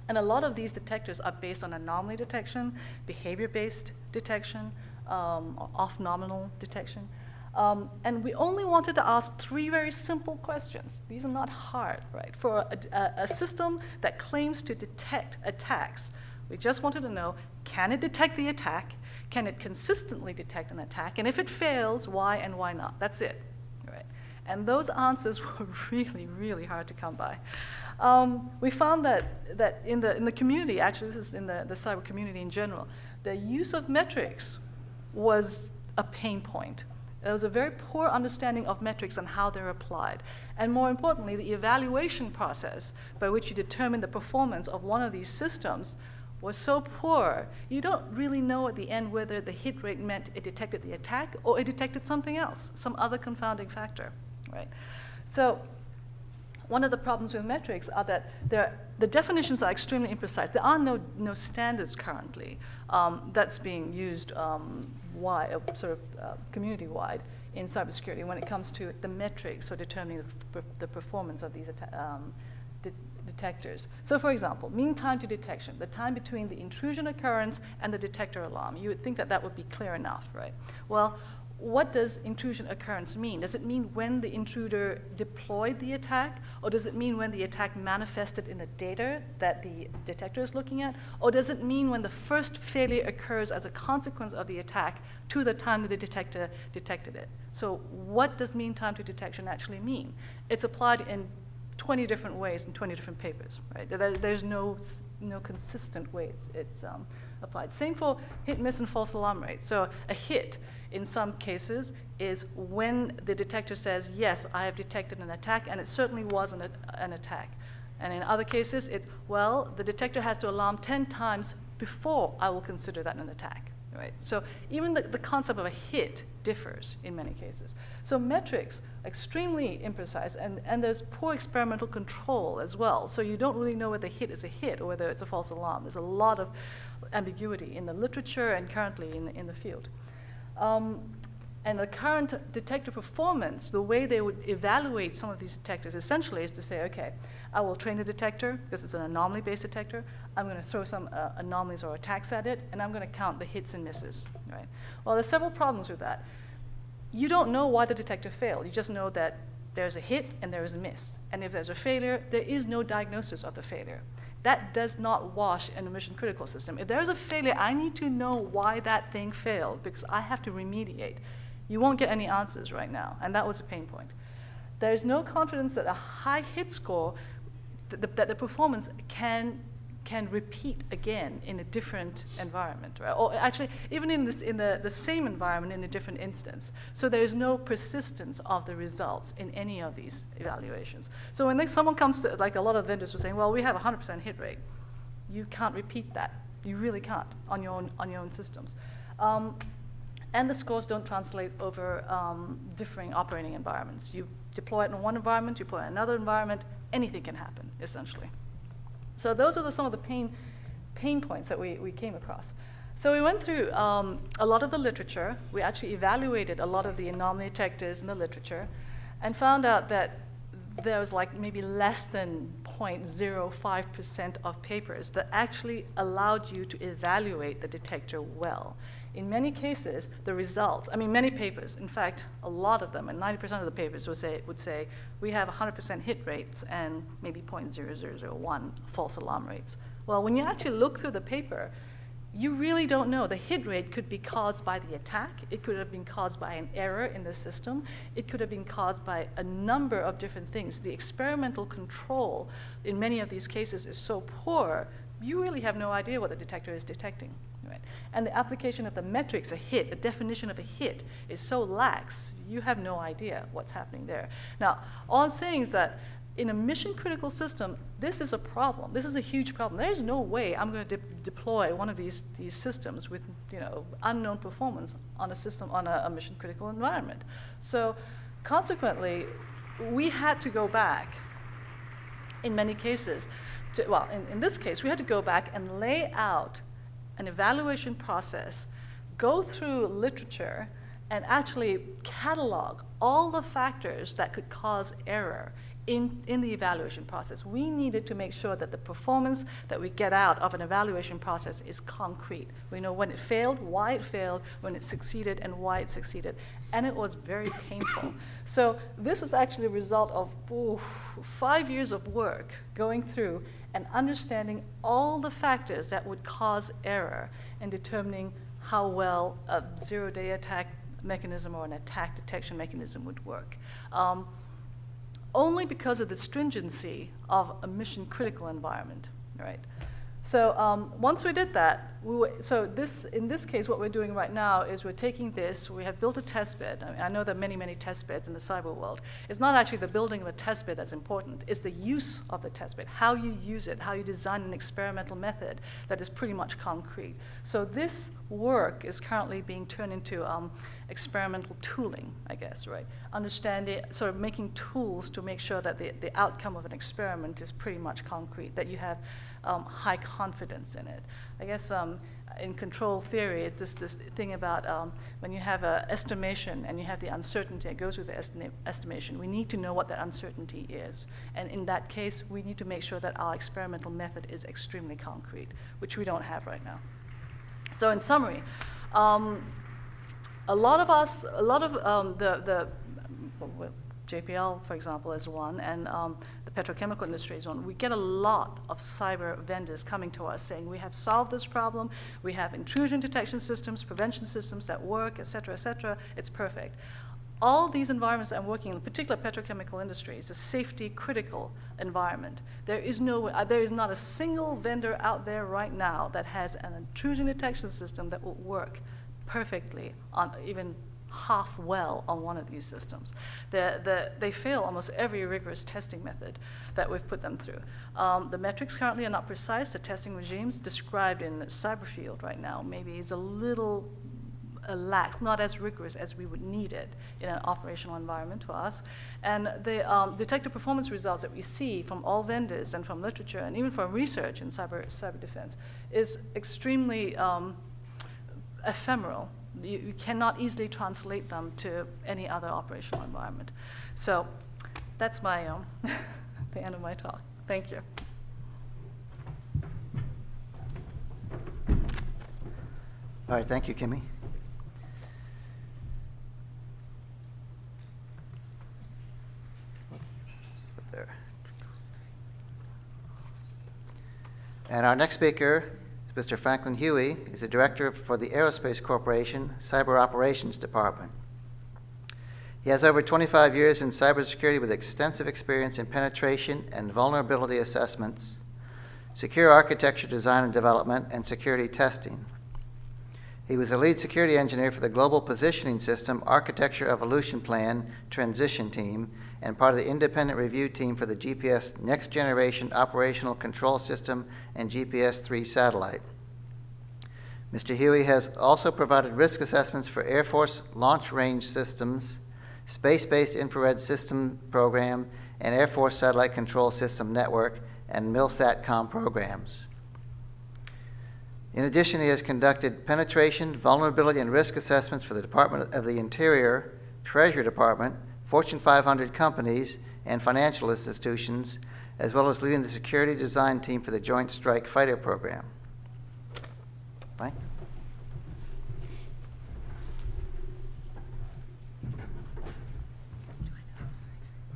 And a lot of these detectors are based on anomaly detection, behavior-based detection, off-nominal detection. And we only wanted to ask 3 very simple questions. These are not hard, right? For a system that claims to detect attacks, we just wanted to know, can it detect the attack? Can it consistently detect an attack? And if it fails, why and why not? That's it. Right. And those answers were really, really hard to come by. We found that in the community, actually this is in the cyber community in general, the use of metrics was a pain point. There was a very poor understanding of metrics and how they're applied. And more importantly, the evaluation process by which you determine the performance of one of these systems was so poor, you don't really know at the end whether the hit rate meant it detected the attack or it detected something else, some other confounding factor, right? So one of the problems with metrics are that the definitions are extremely imprecise. There are no standards currently that's being used community-wide in cybersecurity when it comes to the metrics for determining the performance of these detectors. So for example, mean time to detection, the time between the intrusion occurrence and the detector alarm. You would think that that would be clear enough, right? Well, what does intrusion occurrence mean? Does it mean when the intruder deployed the attack? Or does it mean when the attack manifested in the data that the detector is looking at? Or does it mean when the first failure occurs as a consequence of the attack to the time that the detector detected it? So what does mean time to detection actually mean? It's applied in 20 different ways in 20 different papers, right? There's no consistent way it's applied. Same for hit, miss, and false alarm rates. So a hit, in some cases, is when the detector says, yes, I have detected an attack, and it certainly was an attack. And in other cases, it's, well, the detector has to alarm 10 times before I will consider that an attack, right? So even the concept of a hit differs in many cases. So metrics, extremely imprecise, and there's poor experimental control as well. So you don't really know whether a hit is a hit or whether it's a false alarm. There's a lot of ambiguity in the literature and currently in the field. And the current detector performance, the way they would evaluate some of these detectors essentially is to say, okay, I will train the detector, this is an anomaly-based detector, I'm going to throw some anomalies or attacks at it, and I'm going to count the hits and misses, right? Well, there's several problems with that. You don't know why the detector failed. You just know that there's a hit and there is a miss. And if there's a failure, there is no diagnosis of the failure. That does not wash in a mission-critical system. If there's a failure, I need to know why that thing failed because I have to remediate. You won't get any answers right now, and that was a pain point. There's no confidence that a high hit score, that the performance can repeat again in a different environment, right? Or actually, even in the same environment in a different instance. So there's no persistence of the results in any of these evaluations. So when someone comes to, like a lot of vendors were saying, well, we have a 100% hit rate. You can't repeat that. You really can't on your own systems. And the scores don't translate over differing operating environments. You deploy it in one environment, you deploy it in another environment, anything can happen, essentially. So those are some of the pain points that we came across. So we went through a lot of the literature. We actually evaluated a lot of the anomaly detectors in the literature and found out that there was like maybe less than 0.05% of papers that actually allowed you to evaluate the detector well. In many cases, the results, many papers, in fact, a lot of them, and 90% of the papers would say, we have 100% hit rates and maybe 0.0001 false alarm rates. Well, when you actually look through the paper, you really don't know. The hit rate could be caused by the attack. It could have been caused by an error in the system. It could have been caused by a number of different things. The experimental control in many of these cases is so poor, you really have no idea what the detector is detecting. Right? And the application of the metrics, a hit, a definition of a hit, is so lax, you have no idea what's happening there. Now, all I'm saying is that in a mission-critical system, this is a problem. This is a huge problem. There's no way I'm going to deploy one of these systems with unknown performance on a system on a mission-critical environment. So consequently, we had to go back in many cases. In this case, we had to go back and lay out an evaluation process, go through literature, and actually catalog all the factors that could cause error in the evaluation process. We needed to make sure that the performance that we get out of an evaluation process is concrete. We know when it failed, why it failed, when it succeeded, and why it succeeded. And it was very painful. So this was actually a result of 5 years of work going through and understanding all the factors that would cause error in determining how well a zero-day attack mechanism or an attack detection mechanism would work. Only because of the stringency of a mission-critical environment, right? So once we did that, in this case, what we're doing right now is we're taking this, we have built a test bed. I know there are many, many test beds in the cyber world. It's not actually the building of a test bed that's important, it's the use of the test bed, how you use it, how you design an experimental method that is pretty much concrete. So this work is currently being turned into experimental tooling, I guess, right? Understanding, sort of making tools to make sure that the outcome of an experiment is pretty much concrete, that you have high confidence in it. I guess in control theory, it's just this thing about when you have an estimation and you have the uncertainty that goes with the estimation, we need to know what that uncertainty is. And in that case, we need to make sure that our experimental method is extremely concrete, which we don't have right now. So in summary, a lot of the JPL, for example, is one, and the petrochemical industry is one. We get a lot of cyber vendors coming to us saying, we have solved this problem, we have intrusion detection systems, prevention systems that work, et cetera, it's perfect. All these environments I'm working in, in particular petrochemical industry, is a safety critical environment. There is not a single vendor out there right now that has an intrusion detection system that will work perfectly on even half well on one of these systems. They fail almost every rigorous testing method that we've put them through. The metrics currently are not precise. The testing regimes described in the cyber field right now maybe is a little lax, not as rigorous as we would need it in an operational environment for us. And the detective performance results that we see from all vendors and from literature and even from research in cyber defense is extremely ephemeral. You cannot easily translate them to any other operational environment. So that's my the end of my talk. Thank you. All right, thank you, Kimmy. There. And our next speaker, Mr. Franklin Huey, is the director for the Aerospace Corporation Cyber Operations Department. He has over 25 years in cybersecurity with extensive experience in penetration and vulnerability assessments, secure architecture design and development, and security testing. He was the lead security engineer for the Global Positioning System Architecture Evolution Plan Transition Team and part of the independent review team for the GPS Next Generation Operational Control System and GPS-3 satellite. Mr. Huey has also provided risk assessments for Air Force Launch Range Systems, Space-Based Infrared System Program, and Air Force Satellite Control System Network, and MILSATCOM programs. In addition, he has conducted penetration, vulnerability, and risk assessments for the Department of the Interior, Treasury Department, Fortune 500 companies, and financial institutions, as well as leading the security design team for the Joint Strike Fighter program. Right?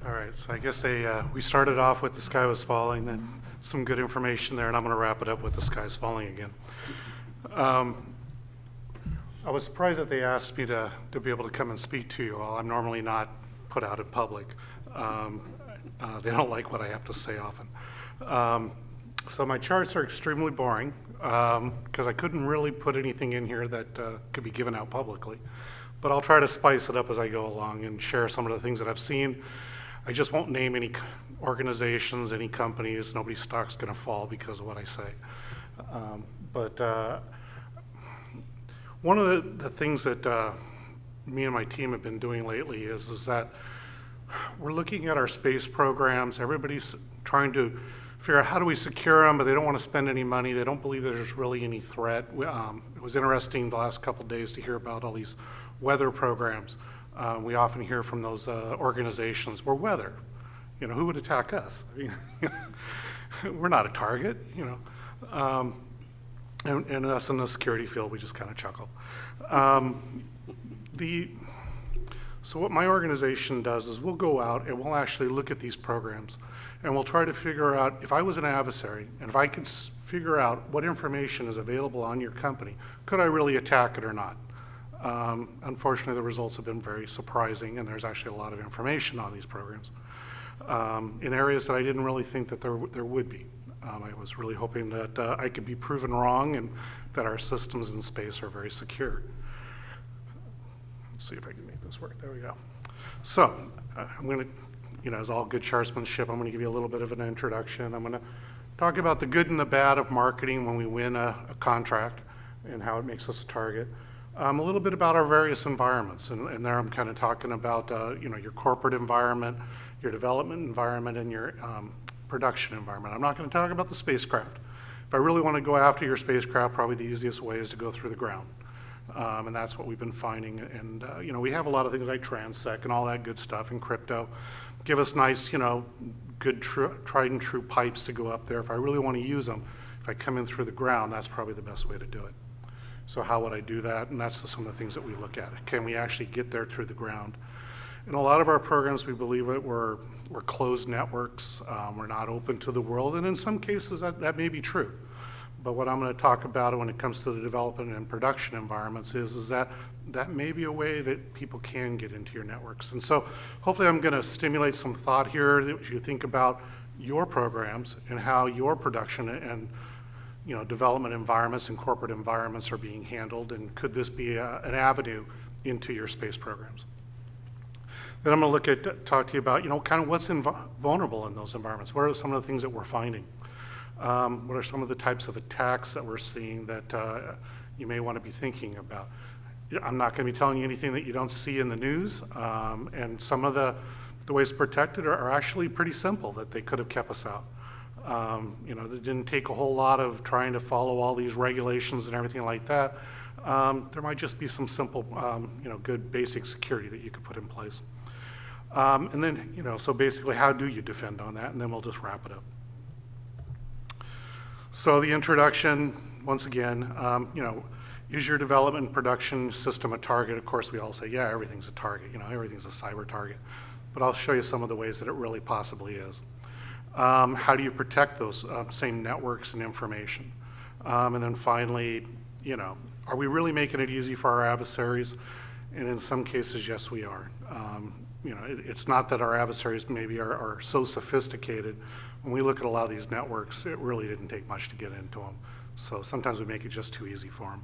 All right, so I guess we started off with the sky was falling, then some good information there, and I'm going to wrap it up with the sky's falling again. I was surprised that they asked me to be able to come and speak to you all. I'm normally not put out in public. They don't like what I have to say often. So my charts are extremely boring because I couldn't really put anything in here that could be given out publicly. But I'll try to spice it up as I go along and share some of the things that I've seen. I just won't name any organizations, any companies. Nobody's stock's going to fall because of what I say. But one of the things that me and my team have been doing lately is that we're looking at our space programs. Everybody's trying to figure out how do we secure them, but they don't want to spend any money. They don't believe that there's really any threat. It was interesting the last couple of days to hear about all these weather programs. We often hear from those organizations, we're weather. You know, who would attack us? I mean, we're not a target, you know. And us in the security field, we just kind of chuckle. So what my organization does is we'll go out and we'll actually look at these programs and we'll try to figure out, if I was an adversary and if I could figure out what information is available on your company, could I really attack it or not? Unfortunately, the results have been very surprising, and there's actually a lot of information on these programs in areas that I didn't really think that there would be. I was really hoping that I could be proven wrong and that our systems in space are very secure. Let's see if I can make this work. There we go. So I'm going to, you know, as all good chartsmanship, I'm going to give you a little bit of an introduction. I'm going to talk about the good and the bad of marketing when we win a contract and how it makes us a target. A little bit about our various environments, and there I'm kind of talking about you know, your corporate environment, your development environment, and your production environment. I'm not going to talk about the spacecraft I really want to go after your spacecraft, probably the easiest way is to go through the ground. And that's what we've been finding. And, you know, we have a lot of things like TransSec and all that good stuff in crypto. Give us nice, you know, good tried and true pipes to go up there. If I really want to use them, if I come in through the ground, that's probably the best way to do it. So how would I do that? And that's some of the things that we look at. Can we actually get there through the ground? In a lot of our programs, we believe that we're closed networks. We're not open to the world. And in some cases, that may be true. But what I'm going to talk about when it comes to the development and production environments is that may be a way that people can get into your networks. And so hopefully I'm going to stimulate some thought here that you think about your programs and how your production and development environments and corporate environments are being handled, and could this be an avenue into your space programs? Then I'm going to talk to you about kind of what's vulnerable in those environments. What are some of the things that we're finding? What are some of the types of attacks that we're seeing that you may want to be thinking about? I'm not going to be telling you anything that you don't see in the news, and some of the ways to protect it are actually pretty simple, that they could have kept us out. It didn't take a whole lot of trying to follow all these regulations and everything like that. There might just be some simple, good basic security that you could put in place. And then, so basically, how do you defend on that? And then we'll just wrap it up. So the introduction, once again, is your development and production system a target? Of course, we all say, yeah, everything's a target. Everything's a cyber target. But I'll show you some of the ways that it really possibly is. How do you protect those same networks and information? And then finally, are we really making it easy for our adversaries? And in some cases, yes, we are. It's not that our adversaries maybe are so sophisticated. When we look at a lot of these networks, it really didn't take much to get into them. So sometimes we make it just too easy for them.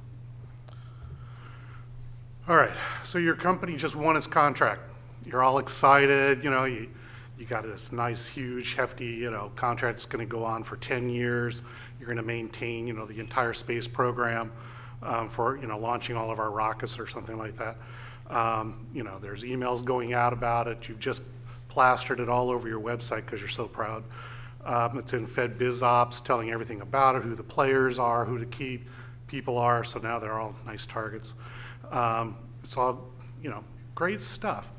All right, so your company just won its contract. You're all excited, you got this nice, huge, hefty, contract that's going to go on for 10 years. You're going to maintain, the entire space program for, launching all of our rockets or something like that. There's emails going out about it. You've just plastered it all over your website because you're so proud. It's in Fed Biz Ops, telling everything about it, who the players are, who the key people are. So now they're all nice targets. It's all, great stuff.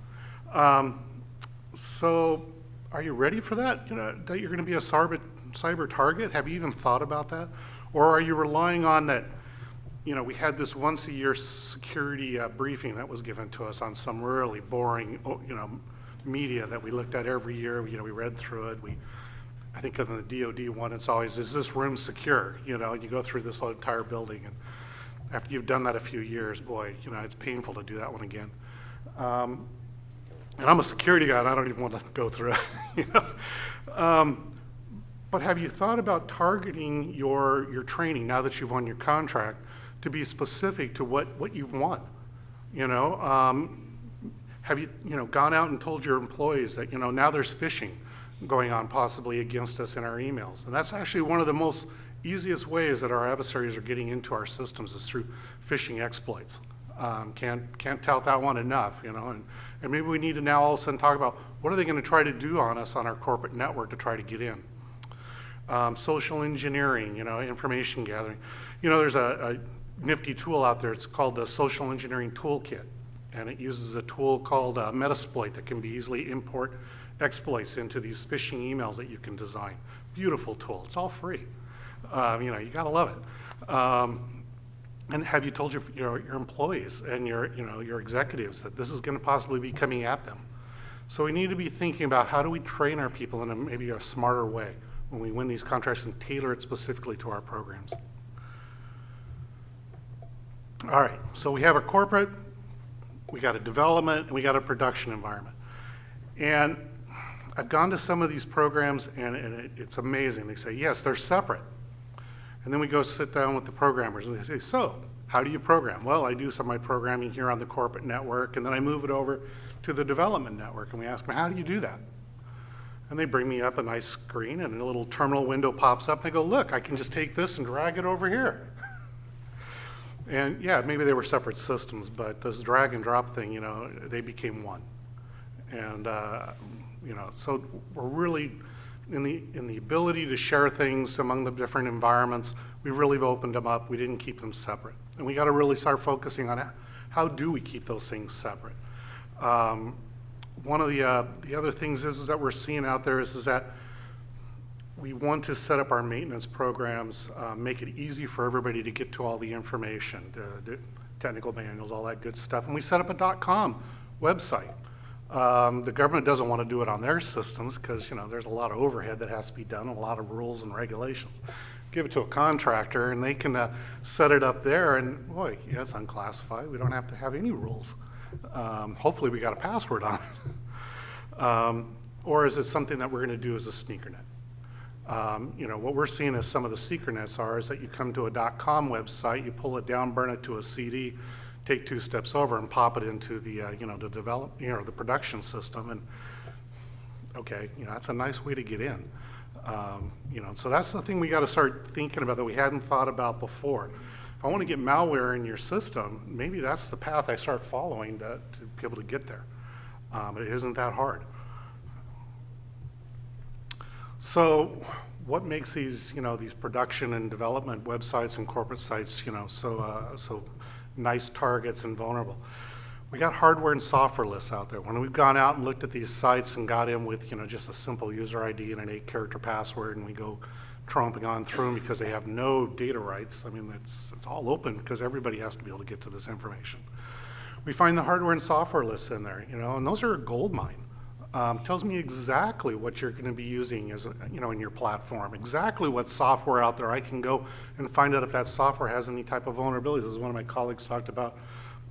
So are you ready for that? That you're going to be a cyber target? Have you even thought about that? Or are you relying on that, we had this once a year security briefing that was given to us on some really boring, media that we looked at every year. We read through it. I think on the DoD one, it's always, is this room secure? You go through this whole entire building, and after you've done that a few years, boy, it's painful to do that one again. And I'm a security guy, and I don't even want to go through it. But have you thought about targeting your training now that you've won your contract to be specific to what you've won? Have you gone out and told your employees that now there's phishing going on possibly against us in our emails? And that's actually one of the most easiest ways that our adversaries are getting into our systems is through phishing exploits. Can't tout that one enough, and maybe we need to now all of a sudden talk about what are they going to try to do on us on our corporate network to try to get in. Social engineering, information gathering. There's a nifty tool out there. It's called the Social Engineering Toolkit, and it uses a tool called Metasploit that can be easily import exploits into these phishing emails that you can design. Beautiful tool. It's all free. You gotta love it. And have you told your employees and your executives that this is going to possibly be coming at them? So we need to be thinking about how do we train our people in maybe a smarter way when we win these contracts and tailor it specifically to our programs. All right, so we have a corporate, we got a development, and we got a production environment. And I've gone to some of these programs, and it's amazing. They say, yes, they're separate. And then we go sit down with the programmers, and they say, so, how do you program? Well, I do some of my programming here on the corporate network, and then I move it over to the development network, and we ask them, how do you do that? And they bring me up a nice screen, and a little terminal window pops up, and they go, look, I can just take this and drag it over here. And yeah, maybe they were separate systems, but this drag and drop thing, they became one. And, so we're really in the ability to share things among the different environments, we've really opened them up. We didn't keep them separate. And we got to really start focusing on how do we keep those things separate. One of the other things is that we're seeing out there is that we want to set up our maintenance programs, make it easy for everybody to get to all the information, the technical manuals, all that good stuff. And we set up a .com website. The government doesn't want to do it on their systems because, you know, there's a lot of overhead that has to be done, a lot of rules and regulations. Give it to a contractor and they can set it up there, and boy, yeah, it's unclassified. We don't have to have any rules. Hopefully we got a password on it. Or is it something that we're going to do as a sneaker net? You know, what we're seeing as some of the secret nets is that you come to a .com website, you pull it down, burn it to a CD, take 2 steps over and pop it into the, you know, the production system. And okay, you know, that's a nice way to get in. You know, so that's the thing we got to start thinking about that we hadn't thought about before. If I want to get malware in your system, maybe that's the path I start following to be able to get there. It isn't that hard. So what makes these, you know, these production and development websites and corporate sites, you know, so nice targets and vulnerable? We got hardware and software lists out there. When we've gone out and looked at these sites and got in with, you know, just a simple user ID and an 8-character password, and we go tromping on through them because they have no data rights. I mean, it's all open because everybody has to be able to get to this information. We find the hardware and software lists in there, you know, and those are a gold mine. Tells me exactly what you're going to be using as you know, in your platform, exactly what software out there. I can go and find out if that software has any type of vulnerabilities. As one of my colleagues talked about,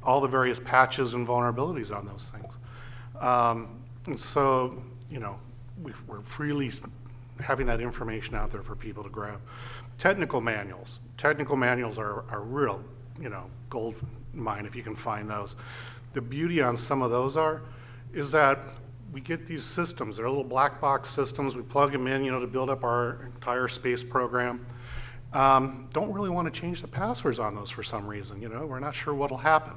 all the various patches and vulnerabilities on those things. And so, you know, we're freely having that information out there for people to grab. Technical manuals. Technical manuals are real, you know, gold mine if you can find those. The beauty on some of those is that we get these systems. They're little black box systems. We plug them in, you know, to build up our entire space program. Don't really want to change the passwords on those for some reason. You know, we're not sure what'll happen.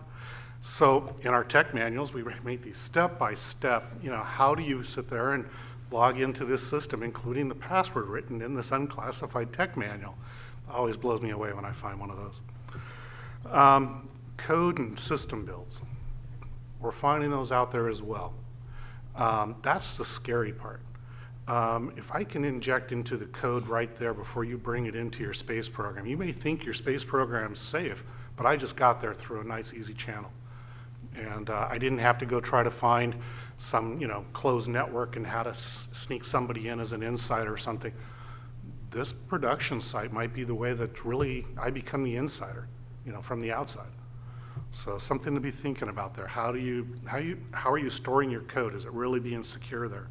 So in our tech manuals, we make these step by step. You know, how do you sit there and log into this system, including the password written in this unclassified tech manual? Always blows me away when I find one of those. Code and system builds. We're finding those out there as well. That's the scary part. If I can inject into the code right there before you bring it into your space program, you may think your space program's safe, but I just got there through a nice, easy channel. And I didn't have to go try to find some, you know, closed network and how to sneak somebody in as an insider or something. This production site might be the way that really I become the insider, you know, from the outside. So something to be thinking about there. How are you storing your code? Is it really being secure there?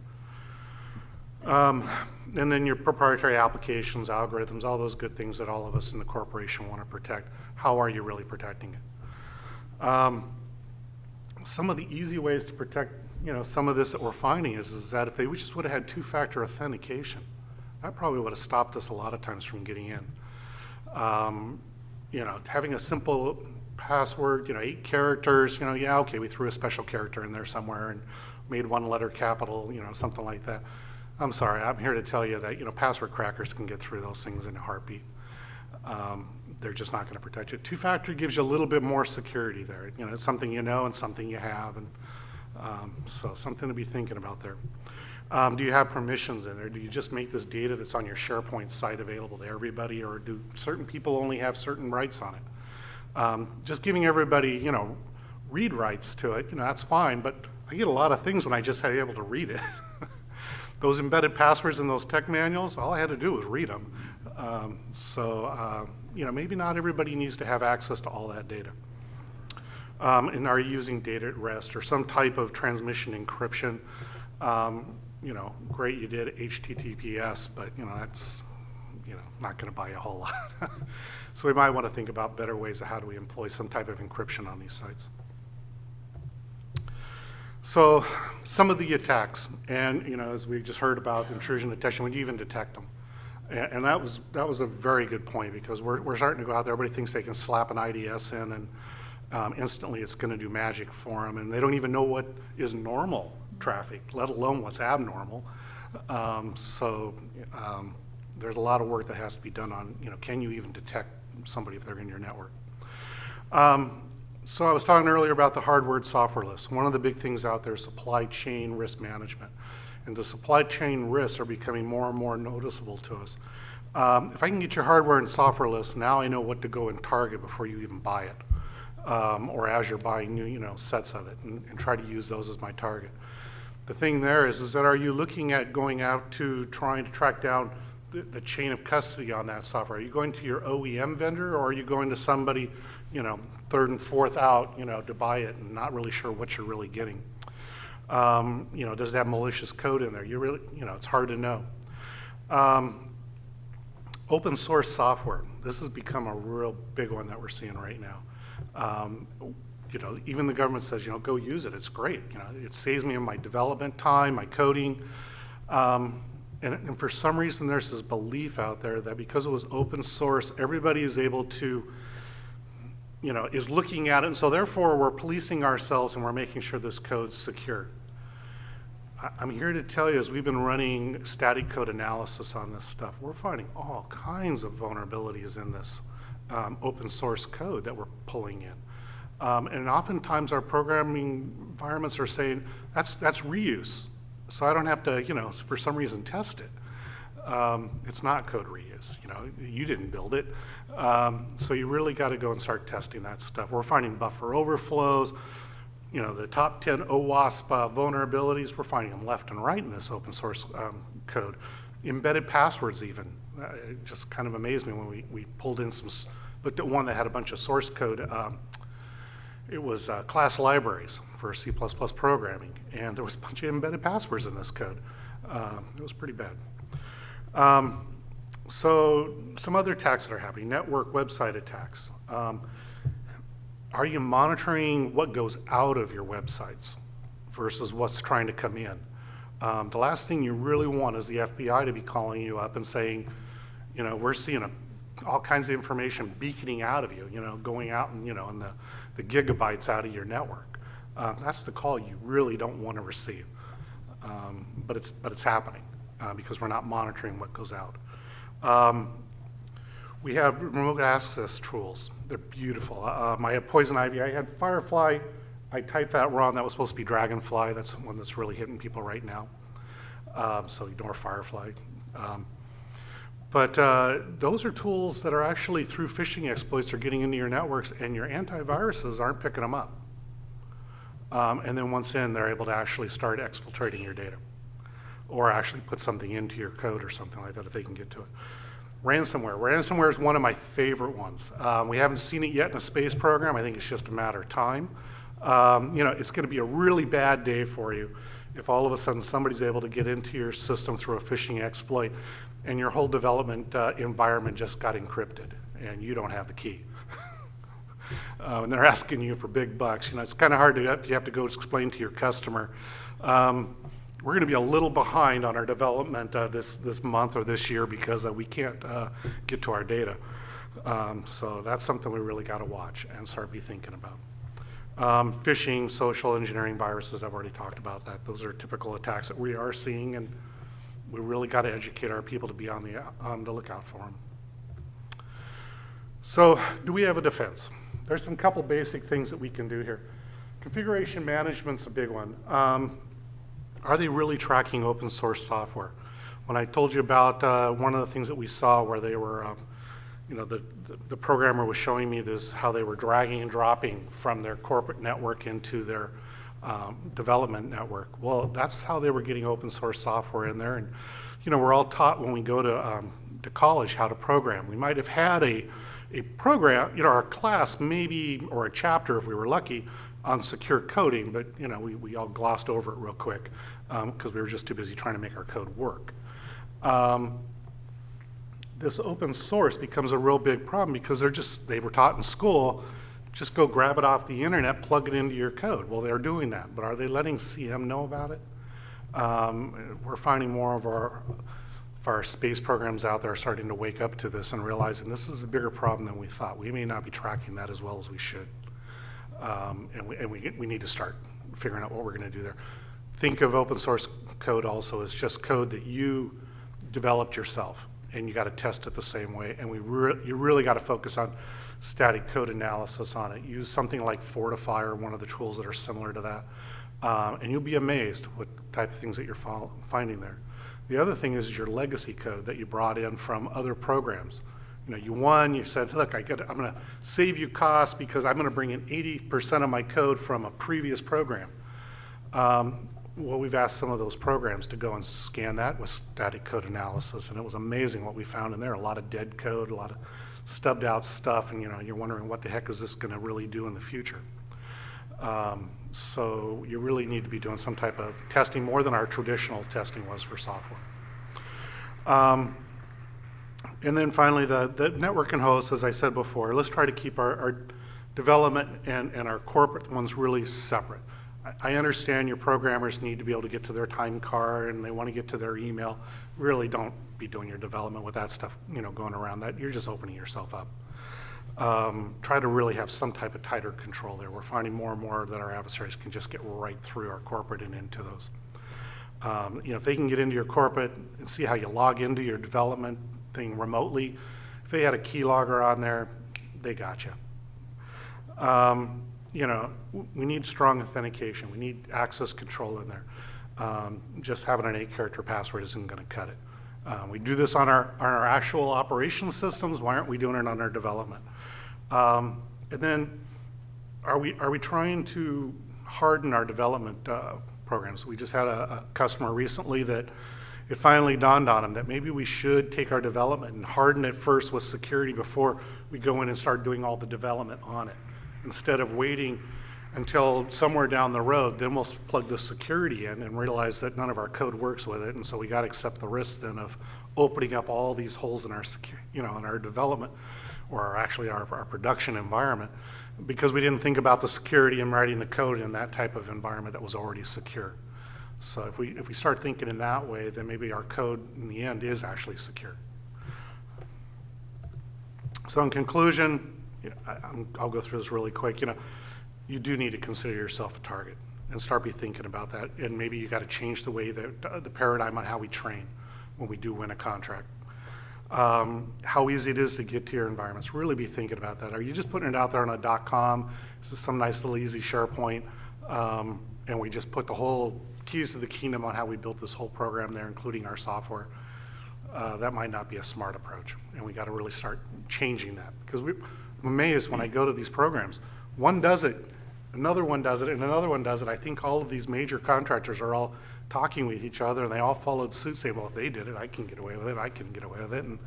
And then your proprietary applications, algorithms, all those good things that all of us in the corporation want to protect. How are you really protecting it? Some of the easy ways to protect, you know, some of this that we're finding is that if they just would have had 2-factor authentication, that probably would have stopped us a lot of times from getting in. You know, having a simple password, you know, 8 characters, you know, yeah, okay, we threw a special character in there somewhere and made 1 letter capital, you know, something like that. I'm sorry, I'm here to tell you that, you know, password crackers can get through those things in a heartbeat. They're just not going to protect you. 2-factor gives you a little bit more security there. You know, it's something you know and something you have, and so something to be thinking about there. Do you have permissions in there? Do you just make this data that's on your SharePoint site available to everybody, or do certain people only have certain rights on it? Just giving everybody, you know, read rights to it, you know, that's fine, but I get a lot of things when I just had able to read it. Those embedded passwords in those tech manuals, all I had to do was read them. You know, maybe not everybody needs to have access to all that data. And are you using data at rest or some type of transmission encryption? You know, great, you did HTTPS, but, you know, that's, you know, not going to buy you a whole lot. So we might want to think about better ways of how do we employ some type of encryption on these sites. So some of the attacks, and, you know, as we just heard about intrusion detection, when you even detect them. And that was a very good point, because we're starting to go out there. Everybody thinks they can slap an IDS in and instantly it's going to do magic for them, and they don't even know what is normal traffic, let alone what's abnormal. There's a lot of work that has to be done on, can you even detect somebody if they're in your network? So I was talking earlier about the hardware and software list. One of the big things out there is supply chain risk management. And the supply chain risks are becoming more and more noticeable to us. If I can get your hardware and software list, now I know what to go and target before you even buy it. Or as you're buying new, sets of it, and try to use those as my target. The thing there is that are you looking at going out to trying to track down the chain of custody on that software? Are you going to your OEM vendor, or are you going to somebody, third and fourth out, to buy it and not really sure what you're really getting? Does it have malicious code in there? It's hard to know. Open source software. This has become a real big one that we're seeing right now. Even the government says, go use it. It's great. It saves me in my development time, my coding. And for some reason, there's this belief out there that because it was open source, everybody is able to, is looking at it. And so therefore, we're policing ourselves and we're making sure this code's secure. I'm here to tell you, as we've been running static code analysis on this stuff, we're finding all kinds of vulnerabilities in this open source code that we're pulling in. And oftentimes our programming environments are saying, that's reuse. So I don't have to, for some reason, test it. It's not code reuse. You didn't build it. So you really got to go and start testing that stuff. We're finding buffer overflows. The top 10 OWASP vulnerabilities, we're finding them left and right in this open source code. Embedded passwords even. It just kind of amazed me when we pulled in looked at one that had a bunch of source code. It was class libraries for C++ programming, and there was a bunch of embedded passwords in this code. It was pretty bad. So some other attacks that are happening, network website attacks. Are you monitoring what goes out of your websites versus what's trying to come in? The last thing you really want is the FBI to be calling you up and saying, we're seeing all kinds of information beaconing out of you, going out and, and the gigabytes out of your network. That's the call you really don't want to receive. But it's happening because we're not monitoring what goes out. We have remote access tools. They're beautiful. I had Poison Ivy. I had Firefly. I typed that wrong. That was supposed to be Dragonfly. That's one that's really hitting people right now. So ignore Firefly. But those are tools that are actually, through phishing exploits, are getting into your networks, and your antiviruses aren't picking them up. And then once in, they're able to actually start exfiltrating your data, or actually put something into your code or something like that if they can get to it. Ransomware. Ransomware is one of my favorite ones. We haven't seen it yet in a space program. I think it's just a matter of time. It's going to be a really bad day for you if all of a sudden somebody's able to get into your system through a phishing exploit and your whole development environment just got encrypted and you don't have the key. And they're asking you for big bucks. It's kind of hard you have to go explain to your customer, we're going to be a little behind on our development this month or this year because we can't get to our data. So that's something we really got to watch and start be thinking about. Phishing, social engineering viruses, I've already talked about that. Those are typical attacks that we are seeing, and we really got to educate our people to be on the lookout for them. So do we have a defense? There's some couple basic things that we can do here. Configuration management's a big one. Are they really tracking open source software? When I told you about one of the things that we saw where they were, the programmer was showing me how they were dragging and dropping from their corporate network into their development network. Well, that's how they were getting open source software in there. And, we're all taught when we go to college how to program. We might have had a program, our class maybe, or a chapter if we were lucky, on secure coding, but we all glossed over it real quick because we were just too busy trying to make our code work. This open source becomes a real big problem because they were taught in school, just go grab it off the internet, plug it into your code. Well, they're doing that, but are they letting CM know about it? We're finding more of our space programs out there are starting to wake up to this and realizing this is a bigger problem than we thought. We may not be tracking that as well as we should. And we need to start figuring out what we're going to do there. Think of open source code also is just code that you developed yourself, and you got to test it the same way. And you really got to focus on static code analysis on it. Use something like Fortify or one of the tools that are similar to that, and you'll be amazed what type of things that you're finding there. The other thing is your legacy code that you brought in from other programs. You know, you said, look, I'm going to save you costs because I'm going to bring in 80% of my code from a previous program. Well, we've asked some of those programs to go and scan that with static code analysis, and it was amazing what we found in there. A lot of dead code, a lot of stubbed out stuff, and you're wondering what the heck is this going to really do in the future. So you really need to be doing some type of testing more than our traditional testing was for software. And then finally, the network and host, as I said before, let's try to keep our development and our corporate ones really separate. I understand your programmers need to be able to get to their time card and they want to get to their email. Really don't be doing your development with that stuff, going around that. You're just opening yourself up. Try to really have some type of tighter control there. We're finding more and more that our adversaries can just get right through our corporate and into those. If they can get into your corporate and see how you log into your development thing remotely, if they had a keylogger on there, they got you. We need strong authentication. We need access control in there. Just having an 8-character password isn't going to cut it. We do this on our actual operations systems. Why aren't we doing it on our development? And then, are we trying to harden our development programs? We just had a customer recently that it finally dawned on them that maybe we should take our development and harden it first with security before we go in and start doing all the development on it. Instead of waiting until somewhere down the road, then we'll plug the security in and realize that none of our code works with it, and so we got to accept the risk then of opening up all these holes in our in our development, or actually our production environment, because we didn't think about the security and writing the code in that type of environment that was already secure. So if we start thinking in that way, then maybe our code in the end is actually secure. So in conclusion, I'll go through this really quick. You do need to consider yourself a target and start thinking about that. And maybe you got to change the way the paradigm on how we train when we do win a contract. How easy it is to get to your environments. Really be thinking about that. Are you just putting it out there on a .com? Is this some nice little easy SharePoint? And we just put the whole keys to the kingdom on how we built this whole program there, including our software. That might not be a smart approach. And we got to really start changing that, because I'm amazed when I go to these programs. One does it, another one does it, and another one does it. I think all of these major contractors are all talking with each other, and they all followed suit, saying, well, if they did it, I can get away with it, I can get away with it. And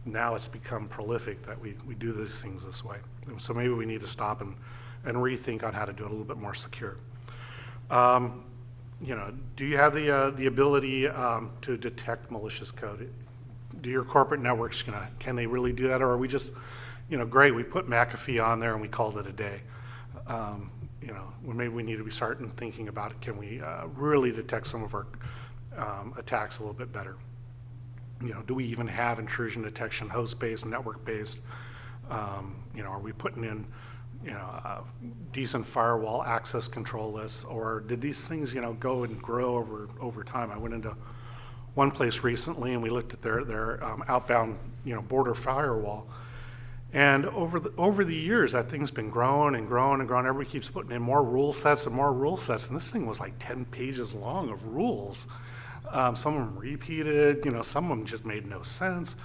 now it's become prolific that we do these things this way. And so maybe we need to stop and rethink on how to do it a little bit more secure. Do you have the ability to detect malicious code? Do your corporate networks, can they really do that? Or are we just, great, we put McAfee on there and we called it a day. Maybe we need to be starting thinking about it. Can we really detect some of our attacks a little bit better? Do we even have intrusion detection, host-based, network-based? Are we putting in, a decent firewall access control lists, or did these things, go and grow over time? I went into one place recently and we looked at their outbound, border firewall. And over the years, that thing's been growing and growing and growing. Everybody keeps putting in more rule sets and more rule sets, and this thing was like 10 pages long of rules. Some of them repeated, some of them just made no sense.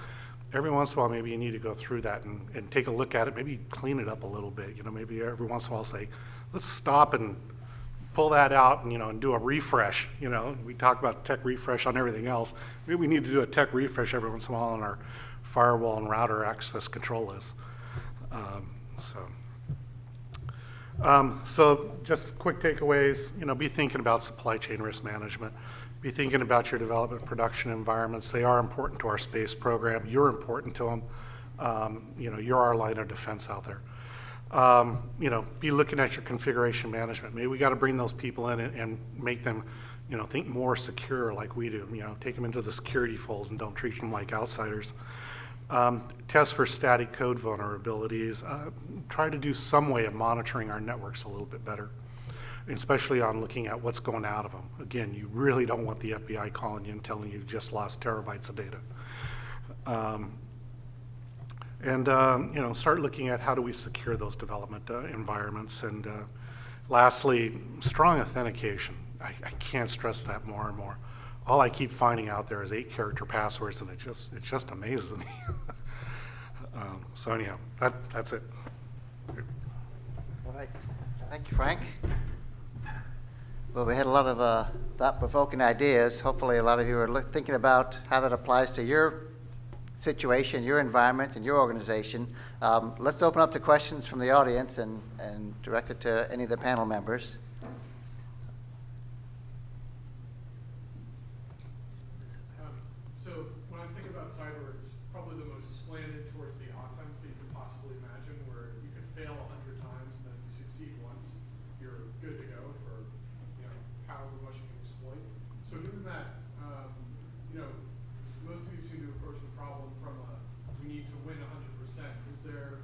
Every once in a while, maybe you need to go through that and take a look at it, maybe clean it up a little bit. Maybe every once in a while say, let's stop and pull that out and, and do a refresh. We talk about tech refresh on everything else. Maybe we need to do a tech refresh every once in a while on our firewall and router access control list. So just quick takeaways, be thinking about supply chain risk management. Be thinking about your development production environments. They are important to our space program. You're important to them. You're our line of defense out there. Be looking at your configuration management. Maybe we got to bring those people in and make them, think more secure like we do. Take them into the security fold and don't treat them like outsiders. Test for static code vulnerabilities. Try to do some way of monitoring our networks a little bit better. especially on looking at what's going out of them. Again, you really don't want the FBI calling you and telling you just lost terabytes of data. Start looking at how do we secure those development environments. And lastly, strong authentication. I can't stress that more and more. All I keep finding out there is 8-character passwords, and it just amazes me. So anyhow, that's it. All right. Thank you, Frank. Well, we had a lot of thought-provoking ideas. Hopefully, a lot of you are thinking about how that applies to your situation, your environment, and your organization. Let's open up to questions from the audience and direct it to any of the panel members. So when I think about cyber, it's probably the most slanted towards the offense that you could possibly imagine, where you could fail 100 times, and then if you succeed once, you're good to go for however much you can exploit. So given that, most of you seem to approach the problem from we need to win 100%. Is there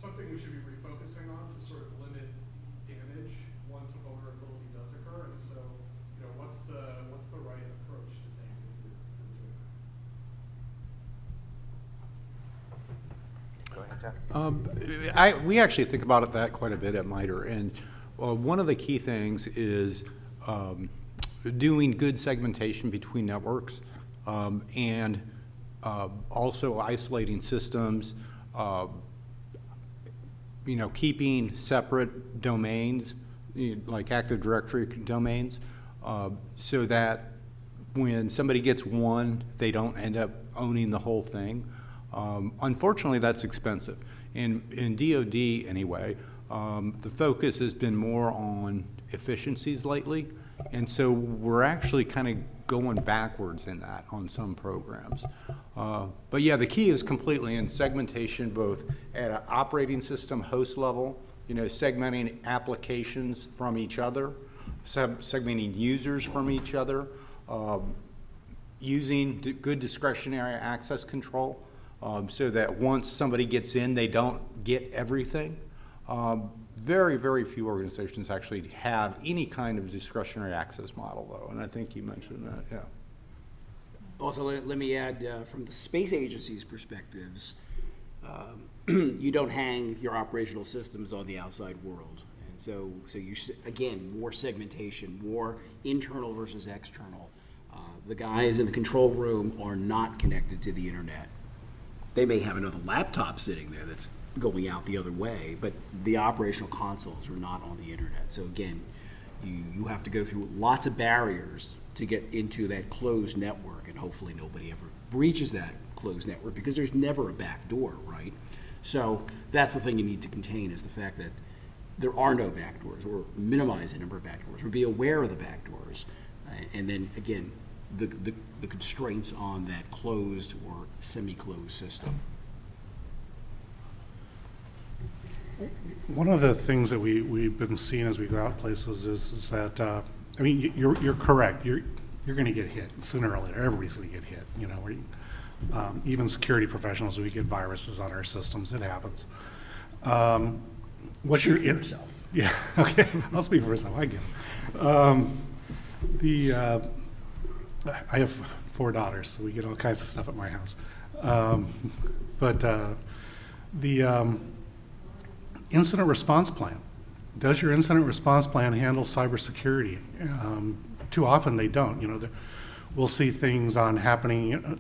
something we should be refocusing on to sort of limit damage once a vulnerability does occur? And if so, what's the right approach to take for doing that? Go ahead, Jeff. We actually think about that quite a bit at MITRE, and one of the key things is doing good segmentation between networks, and also isolating systems, keeping separate domains, like Active Directory domains, so that when somebody gets one, they don't end up owning the whole thing. Unfortunately, that's expensive. In DoD, anyway, the focus has been more on efficiencies lately, and so we're actually kind of going backwards in that on some programs. But yeah, the key is completely in segmentation, both at an operating system host level, segmenting applications from each other, segmenting users from each other, using good discretionary access control, so that once somebody gets in, they don't get everything. Very, very few organizations actually have any kind of discretionary access model, though, and I think you mentioned that, yeah. Also, let me add, from the space agency's perspectives, you don't hang your operational systems on the outside world. And so again, more segmentation, more internal versus external. The guys in the control room are not connected to the internet. They may have another laptop sitting there that's going out the other way, but the operational consoles are not on the internet. So again, you have to go through lots of barriers to get into that closed network, and hopefully nobody ever breaches that closed network, because there's never a back door, right? So that's the thing you need to contain, is the fact that there are no back doors, or minimize the number of back doors, or be aware of the back doors. And then again, the constraints on that closed or semi-closed system. One of the things that we've been seeing as we go out places is that, you're correct. You're going to get hit sooner or later. Everybody's going to get hit. Even security professionals, we get viruses on our systems. It happens. What's Speak your for yourself. Yeah. Okay. I'll speak for myself. I get it. I have 4 daughters, so we get all kinds of stuff at my house. But the incident response plan. Does your incident response plan handle cybersecurity? Too often they don't. We'll see things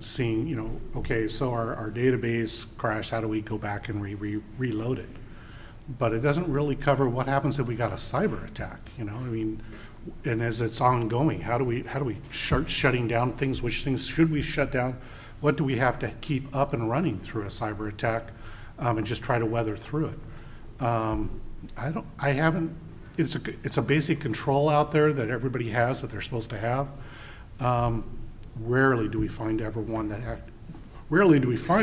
seeing, okay, so our database crashed, how do we go back and reload it? But it doesn't really cover what happens if we got a cyber attack, and as it's ongoing, how do we start shutting down things? Which things should we shut down? What do we have to keep up and running through a cyber attack, and just try to weather through it? It's a basic control out there that everybody has that they're supposed to have. Rarely do we find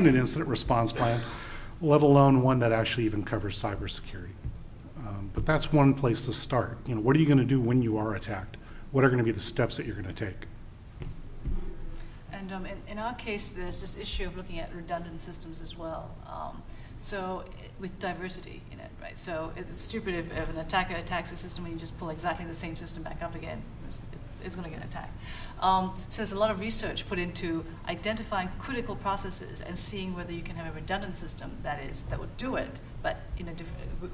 an incident response plan, let alone one that actually even covers cybersecurity. But that's one place to start. What are you going to do when you are attacked? What are going to be the steps that you're going to take? And in our case, there's this issue of looking at redundant systems as well. So with diversity in it, right? So it's stupid if an attacker attacks a system and you just pull exactly the same system back up again. It's going to get attacked. So there's a lot of research put into identifying critical processes and seeing whether you can have a redundant system that would do it, but in a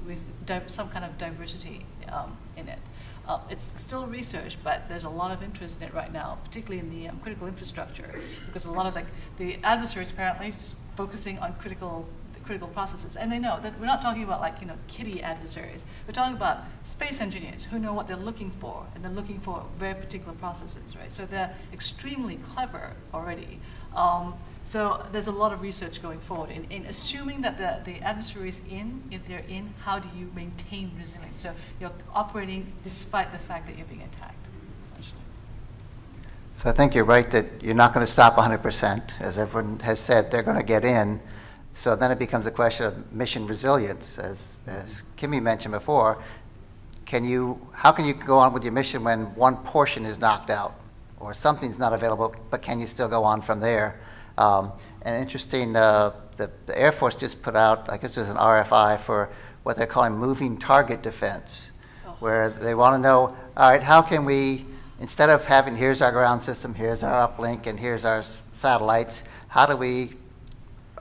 with some kind of diversity in it. It's still research, but there's a lot of interest in it right now, particularly in the critical infrastructure, because a lot of the adversaries apparently just focusing on critical processes, and they know that we're not talking about like kiddie adversaries. We're talking about space engineers who know what they're looking for, and they're looking for very particular processes, right? So they're extremely clever already. So there's a lot of research going forward in assuming that the adversary is in. If they're in, how do you maintain resilience? So you're operating despite the fact that you're being attacked, essentially. So I think you're right that you're not going to stop 100%. As everyone has said, they're going to get in. So then it becomes a question of mission resilience, as Kimmy mentioned before. How can you go on with your mission when one portion is knocked out or something's not available, but can you still go on from there? And interesting, the Air Force just put out, I guess there's an RFI for what they're calling moving target defense, where they want to know, all right, how can we, instead of having here's our ground system, here's our uplink, and here's our satellites, how do we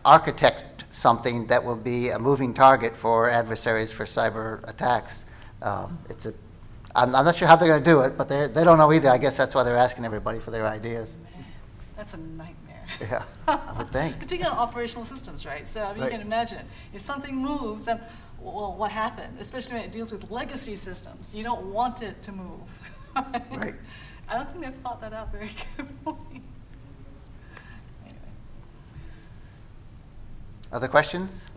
architect something that will be a moving target for adversaries for cyber attacks? I'm not sure how they're going to do it, but they don't know either. I guess that's why they're asking everybody for their ideas. That's a nightmare. Yeah, I would think. Particularly on operational systems, right? So I mean, Right. you can imagine if something moves, then well, what happened? Especially when it deals with legacy systems, you don't want it to move. Right. I don't think they've thought that out very carefully. Anyway. Other questions?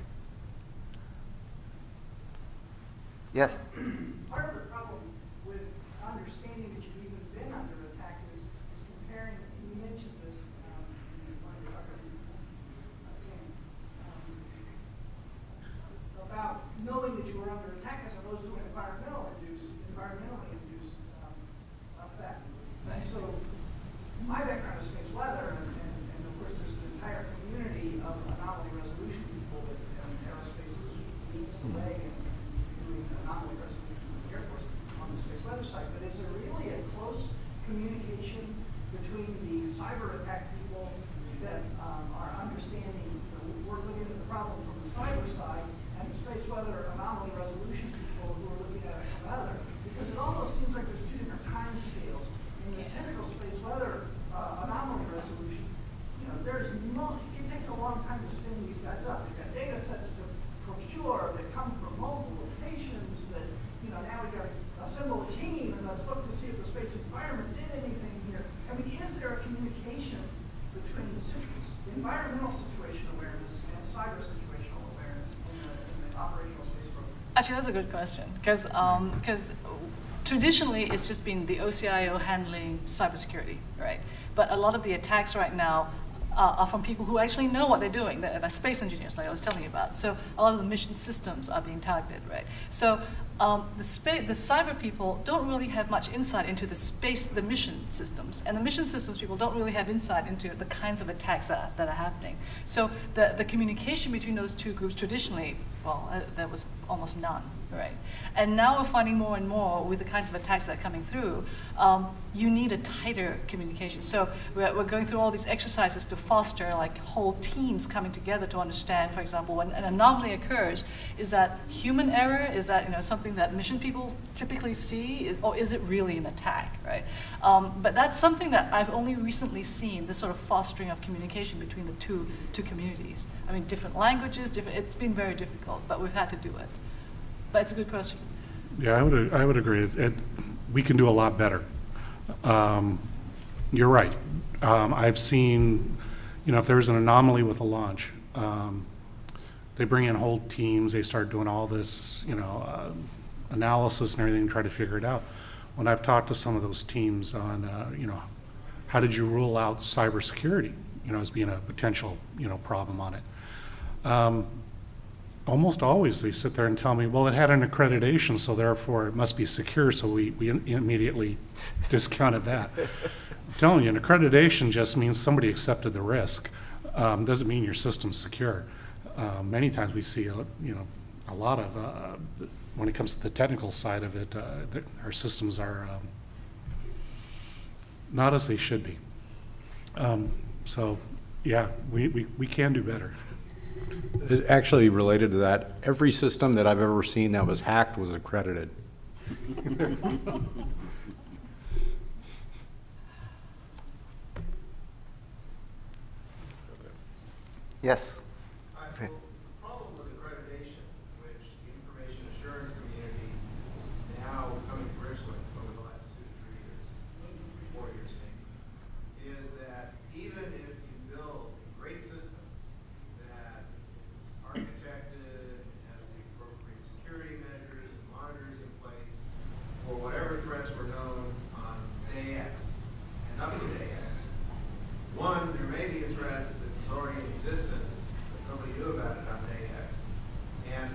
Yes. Part of the problem with understanding that you've even been under attack is comparing, and you mentioned this when you were talking about knowing that you were under attack as opposed to an environmentally induced effect. And so my background is space weather, and of course there's an entire community of anomaly resolution people that aerospace leads the way in doing anomaly resolution with the Air Force on the space weather side. But is there really a close communication between the cyber attack people that are understanding, we're looking at the problem from the cyber side, and the space weather anomaly resolution people who are looking at it from the other? Because it almost seems like there's two different time scales. In the typical space weather anomaly resolution, it takes a long time to spin these guys up. You've got data sets to procure that come from multiple locations that, now we've got to assemble a team and let's look to see if the space environment did anything here. I mean, is there a communication between environmental situation awareness and cyber situational awareness in the operational space program? Actually, that's a good question, because traditionally it's just been the OCIO handling cybersecurity, right? But a lot of the attacks right now are from people who actually know what they're doing. They're space engineers, like I was telling you about. So a lot of the mission systems are being targeted, right? So the cyber people don't really have much insight into the mission systems, and the mission systems people don't really have insight into the kinds of attacks that are happening. So the communication between those two groups traditionally, there was almost none, right? And now we're finding more and more with the kinds of attacks that are coming through, you need a tighter communication. So we're going through all these exercises to foster like whole teams coming together to understand, for example, when an anomaly occurs, is that human error? Is that something that mission people typically see, or is it really an attack, right? But that's something that I've only recently seen, this sort of fostering of communication between the two communities. I mean, different languages, it's been very difficult, but we've had to do it. But it's a good question. Yeah, I would agree. We can do a lot better. You're right. I've seen, if there's an anomaly with a launch, they bring in whole teams, they start doing all this, analysis and everything, try to figure it out. When I've talked to some of those teams on, how did you rule out cybersecurity, as being a potential, problem on it? Almost always they sit there and tell me, well, it had an accreditation, so therefore it must be secure, so we immediately discounted that. I'm telling you, an accreditation just means somebody accepted the risk. Doesn't mean your system's secure. Many times we see, a lot of, when it comes to the technical side of it, our systems are not as they should be. So, yeah, we can do better. Actually, related to that, every system that I've ever seen that was hacked was accredited. Yes. The problem with accreditation, which the information assurance community is now coming to grips with over the last 2 to 3 years, 4 years maybe, is that even if you build a great system that is architected, has the appropriate security measures and monitors in place for whatever threats were known on day X and up to day X, one, there may be a threat that was already in existence, but nobody knew about it on day X. And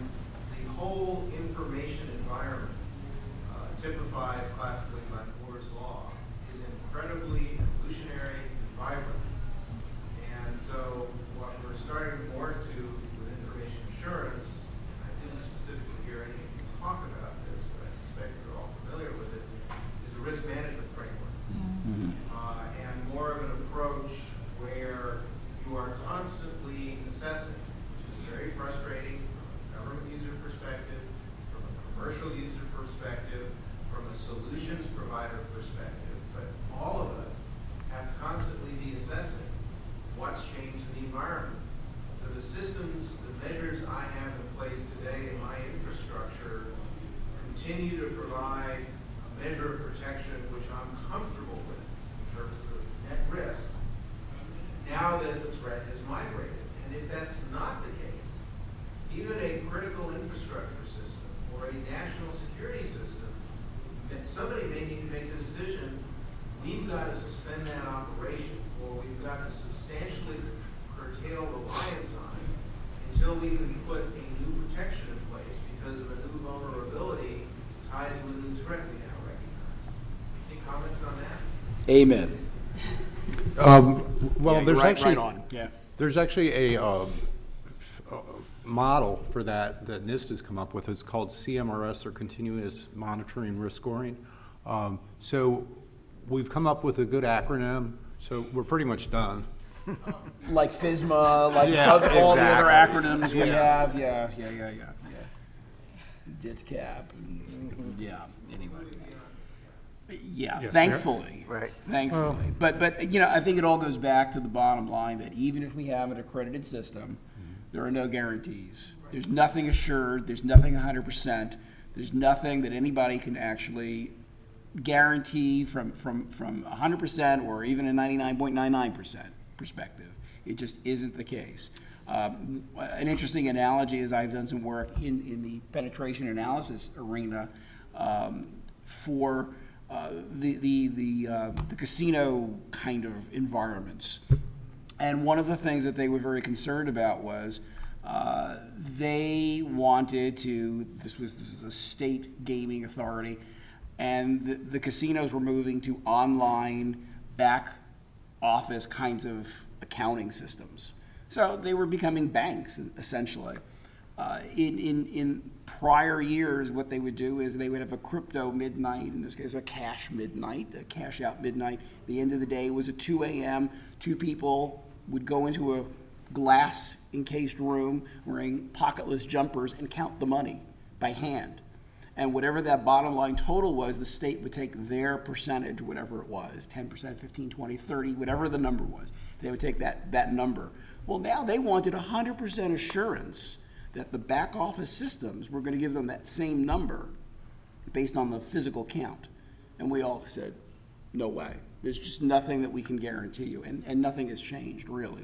the whole information environment, typified classically by Moore's Law, is incredibly evolutionary and vibrant. And so what we're starting to morph to with information assurance, and I didn't specifically hear any of you talk about this, but I suspect you're all familiar with it, is a risk management framework. And more of an approach where you are constantly assessing, which is very frustrating from a government user perspective, from a commercial user perspective, from a solutions provider perspective, but all of us have to constantly be assessing what's changed in the environment. So the systems, the measures I have in place today in my infrastructure continue to provide a measure of protection which I'm comfortable with in terms of net risk, now that the threat has migrated. And if that's not the case, even a critical infrastructure system or a national security system, that somebody may need to make the decision, we've got to suspend that operation, or we've got to substantially curtail reliance on it until we can put a new protection in place because of a new vulnerability tied to a new threat we now recognize. Any comments on that? Amen. Well, Yeah, there's right, actually right on. Yeah. there's actually a model for that NIST has come up with. It's called CMRS, or Continuous Monitoring Risk Scoring. So we've come up with a good acronym. So we're pretty much done. Like FISMA, like Yeah, all the other exactly. acronyms we Yeah. have. Yeah. DITSCAP. Yeah. Anyway. Yeah. Yes, Thankfully. Right. Thankfully. But I think it all goes back to the bottom line that even if we have an accredited system, there are no guarantees. There's nothing assured. There's nothing 100%. There's nothing that anybody can actually guarantee from 100% or even a 99.99% perspective. It just isn't the case. An interesting analogy is I've done some work in the penetration analysis arena for the casino kind of environments. And one of the things that they were very concerned about was they wanted to, this was a state gaming authority, and the casinos were moving to online back office kinds of accounting systems. So they were becoming banks, essentially. In prior years, what they would do is they would have a crypto midnight, in this case a cash midnight, a cash out midnight. The end of the day was at 2 a.m. Two people would go into a glass encased room wearing pocketless jumpers and count the money by hand. And whatever that bottom line total was, the state would take their percentage, whatever it was, 10%, 15, 20, 30, whatever the number was. They would take that number. Well, now they wanted 100% assurance that the back office systems were going to give them that same number based on the physical count. And we all said, no way. There's just nothing that we can guarantee you. And nothing has changed, really.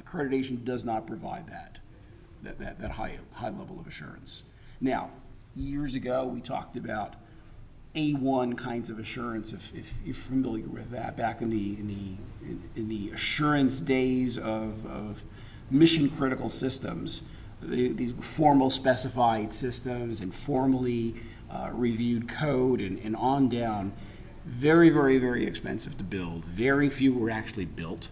Accreditation does not provide that high level of assurance. Now, years ago, we talked about A1 kinds of assurance, if you're familiar with that, back in the assurance days of mission critical systems. These formal specified systems and formally reviewed code and on down. Very, very, very expensive to build. Very few were actually built.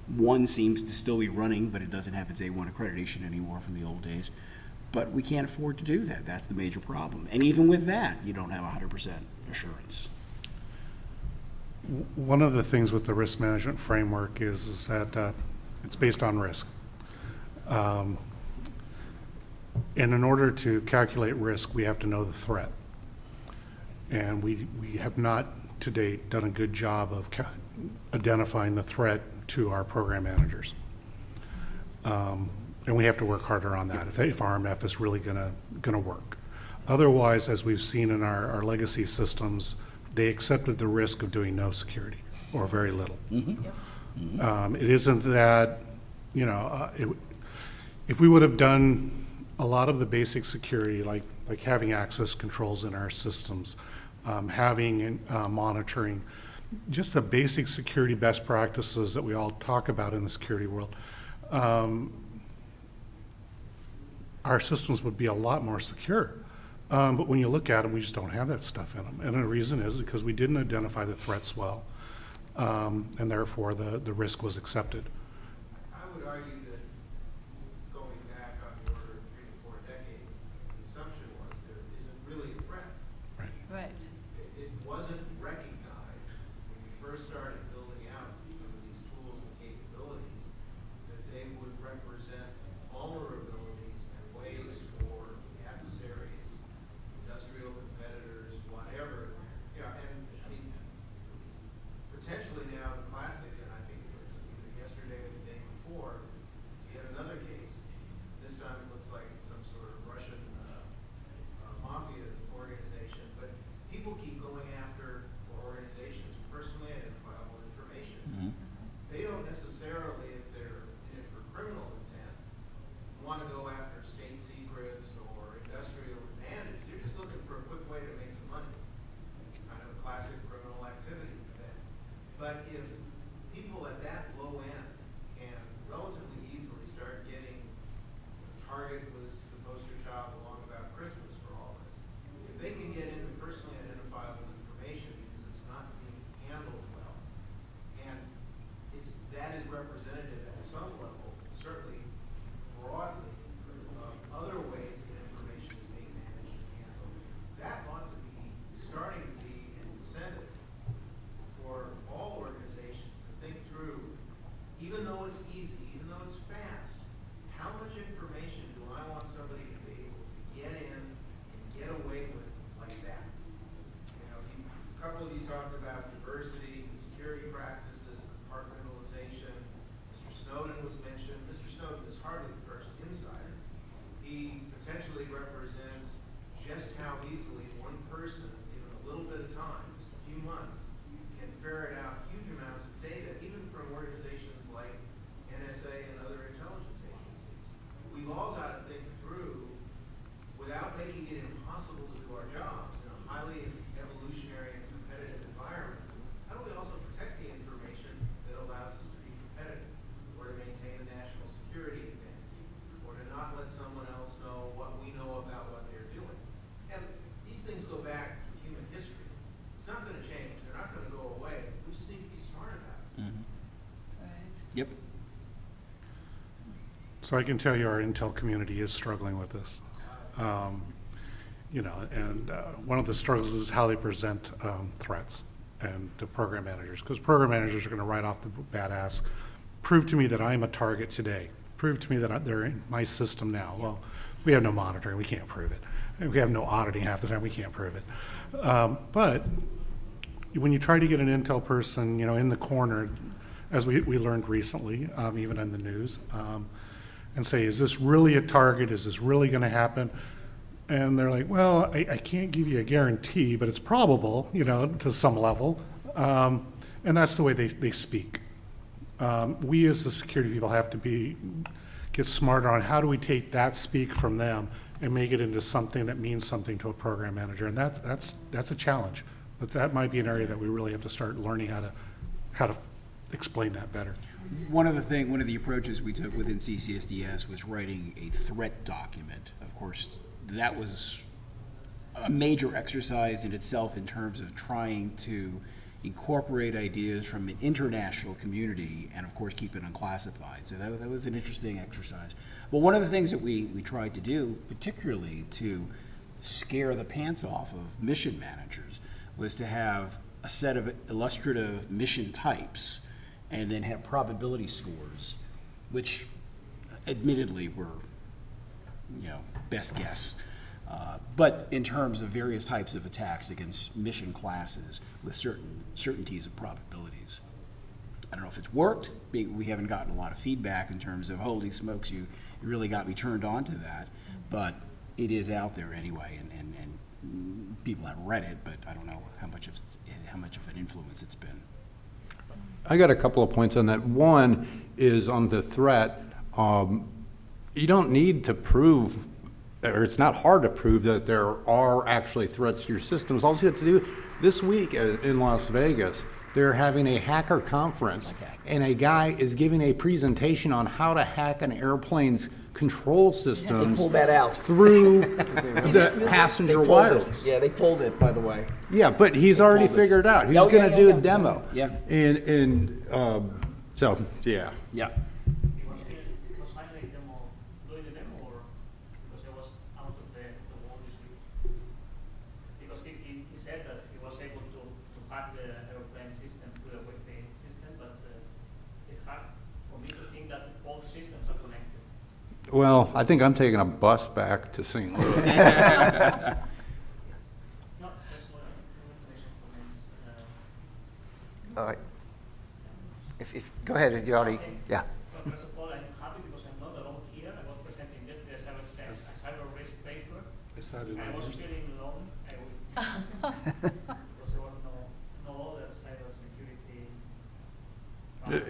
One seems to still be running, but it doesn't have its A1 accreditation anymore from the old days. But we can't afford to do that. That's the major problem. And even with that, you don't have 100% assurance. One of the things with the risk management framework is that it's based on risk. And in order to calculate risk, we have to know the threat. And we have not to date done a good job of identifying the threat to our program managers. And we have to work harder on that if RMF is really gonna work. Otherwise, as we've seen in our legacy systems, they accepted the risk of doing no security or very little. It isn't that, you know, if we would have done a lot of the basic security, like having access controls in our systems, having monitoring, just the basic security best practices that we all talk about in the security world, our systems would be a lot more secure. But when you look at them, we just don't have that stuff in them. And the reason is because we didn't identify the threats well, and therefore the risk was accepted. I would argue that going back on the order of 3 to 4 decades, the assumption was there isn't really a threat. Right. It wasn't recognized when we first started building out some of these tools and capabilities that they would represent vulnerabilities and ways for adversaries, industrial competitors, whatever. Yeah, and I mean, potentially now the classic, and I think it was either yesterday or the day before, is yet another case. This time it looks like it's some sort of Russian mafia organization, but people keep going after organizations personally identifiable information. They don't necessarily, if they're in it for criminal intent, want to go after state secrets or industrial advantage. They're just looking for a quick way to make some money. Kind of a classic criminal activity for them. But if people at that low end can relatively easily start getting, Target was the poster child along about Christmas for all this. If they can get into personally identifiable information because it's not being handled well, and that is representative at some level, certainly broadly, of other ways that information is being managed and handled, that ought to be starting to be an incentive for all organizations to think through, even though it's easy, even though it's fast, how much information do I want somebody to be able to get in and get away with like that? You know, a couple of you talked about diversity, security practices, compartmentalization. Mr. Snowden was mentioned. Mr. Snowden is hardly the first insider. He potentially represents just how easily one person, in a little bit of time, just a few months, can ferret out huge amounts of data, even from organizations like NSA and other intelligence agencies. We've all got to think through, without making it impossible to do our jobs in a highly evolutionary and competitive environment, how do we also protect the information that allows us to be competitive, or to maintain a national security advantage, or to not let someone else know what we know about what they're doing? And these things go back to human history. It's not going to change. They're not going to go away. We just need to be smart about it. Right. Yep. So I can tell you our Intel community is struggling with this. You know, and one of the struggles is how they present threats and to program managers, because program managers are going to write off the badass, prove to me that I'm a target today, prove to me that they're in my system now. Well, we have no monitoring, we can't prove it. And we have no auditing half the time, we can't prove it. But when you try to get an Intel person, you know, in the corner, as we learned recently, even in the news, and say, is this really a target? Is this really going to happen? And they're like, well, I can't give you a guarantee, but it's probable, you know, to some level. And that's the way they speak. We as the security people have to get smarter on how do we take that speak from them and make it into something that means something to a program manager. And that's a challenge. But that might be an area that we really have to start learning how to explain that better. One of the approaches we took within CCSDS was writing a threat document. Of course, that was a major exercise in itself in terms of trying to incorporate ideas from an international community and of course keep it unclassified. So that was an interesting exercise. But one of the things that we tried to do, particularly to scare the pants off of mission managers, was to have a set of illustrative mission types and then have probability scores, which admittedly were, best guess. But in terms of various types of attacks against mission classes with certain certainties of probabilities. I don't know if it's worked. We haven't gotten a lot of feedback in terms of, holy smokes, you really got me turned on to that. But it is out there anyway, and people have read it, but I don't know how much of an influence it's been. I got a couple of points on that. One is on the threat. You don't need to prove, or it's not hard to prove that there are actually threats to your systems. All you have to do, this week in Las Vegas, they're having a hacker conference, and a guy is giving a presentation on how to hack an airplane's control systems. They pulled that out through the passenger wireless. Yeah, they pulled it, by the way. Yeah, but he's already figured it out. He's going to do a demo. Yeah. And so, yeah. Yeah. Was highlighting demo, doing the demo, or because it was out of the world this week? Because he said that he was able to hack the airplane system through the Wi-Fi system, but it's hard for me to think that both systems are connected. Well, I think I'm taking a bus back to St. Louis. No, just more information comments. All right. If go ahead, you already, yeah. So first of all, I'm happy because I'm not alone here. I was presenting yesterday a cyber risk paper. I was feeling alone. Because there were no other cybersecurity.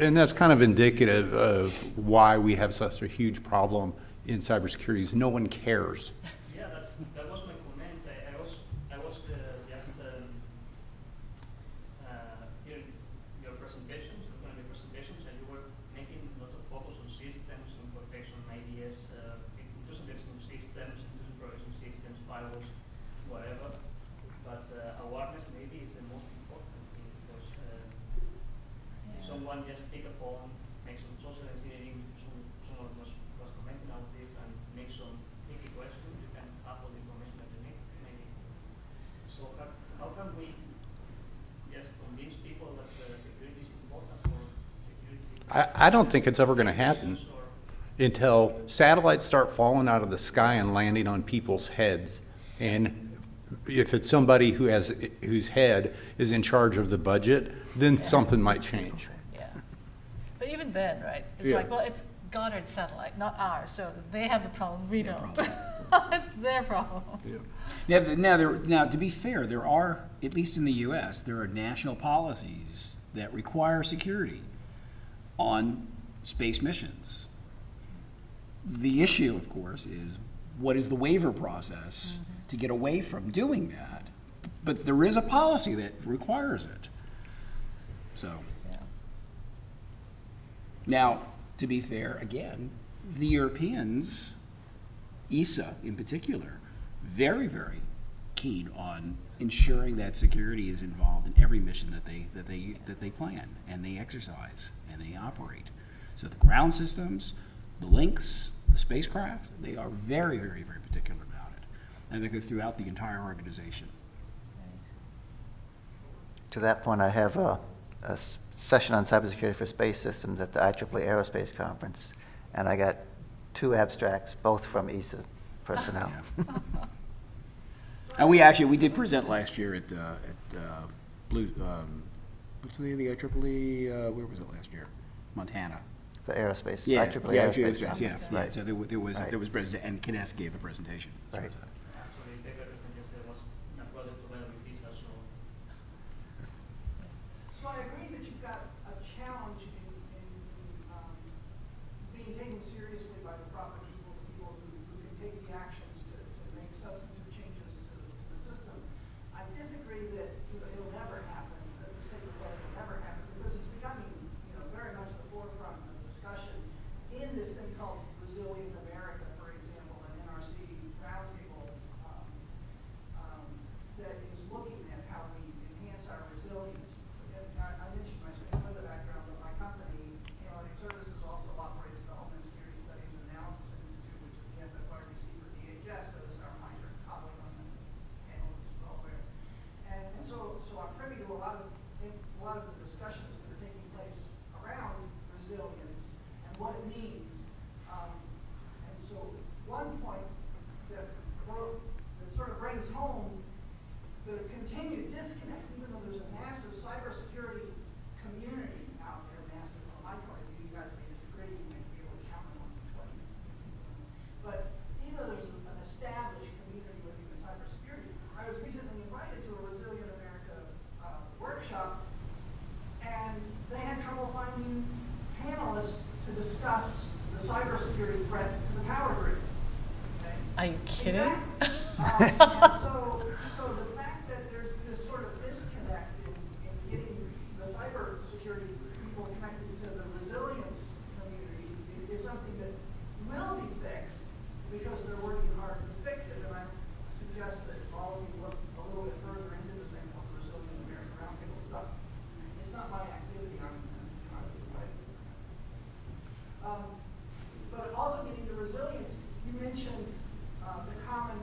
And that's kind of indicative of why we have such a huge problem in cybersecurity is no one cares. Yeah, that was my comment. I was just hearing your presentations, looking at your presentations, and you were making a lot of focus on systems, on protection, IDS, intrusion systems, intrusion prevention systems, firewalls, whatever. But awareness maybe is the most important thing because someone just pick a phone, make some social engineering, someone was commenting on this and make some tricky questions, you can have all the information that you need, maybe. So how can we just convince people that security is important for security? I don't think it's ever going to happen until satellites start falling out of the sky and landing on people's heads. And if it's somebody whose head is in charge of the budget, then something might change. Yeah. But even then, right, it's Yeah. like, well, it's Goddard's satellite, not ours, so they have the problem, we don't. It's their problem. Now, to be fair, there are, at least in the U.S., there are national policies that require security on space missions. The issue, of course, is what is the waiver process to get away from doing that? But there is a policy that requires it. So, Yeah. now, to be fair, again, the Europeans, ESA in particular, very, very keen on ensuring that security is involved in every mission that they plan and they exercise and they operate. So the ground systems, the links, the spacecraft, they are very, very, very particular about it. And that goes throughout the entire organization. To that point, I have a session on cybersecurity for space systems at the IAAA Aerospace Conference, and I got 2 abstracts, both from ESA personnel. And we did present last year at Blue, what's the name of the IAAA, where was it last year? Montana. The aerospace, Yeah, IAAA yeah, Aerospace yeah, Conference. yeah. Right. So there was Right. president, and Kines gave a presentation. Right. Actually, the paper presented yesterday was a project together with ESA, so So I agree that you've got a challenge in being taken seriously by the proper people who can take the actions to make substantive changes to the system. I disagree that it'll never happen, that the state of the will never happen, because it's becoming, very much the forefront of discussion in this thing called Resilient America, for example, an NRC roundtable cybersecurity threat to the power grid. Okay? Are you kidding? Exactly. And so the fact that there's this sort of disconnect in getting the cybersecurity people connected to the resilience community is something that will be fixed because they're working hard to fix it. And I suggest that all of you look a little bit further into this thing called the Resilient American Roundtable stuff. It's not my activity. I'm but also getting to resilience, you mentioned the common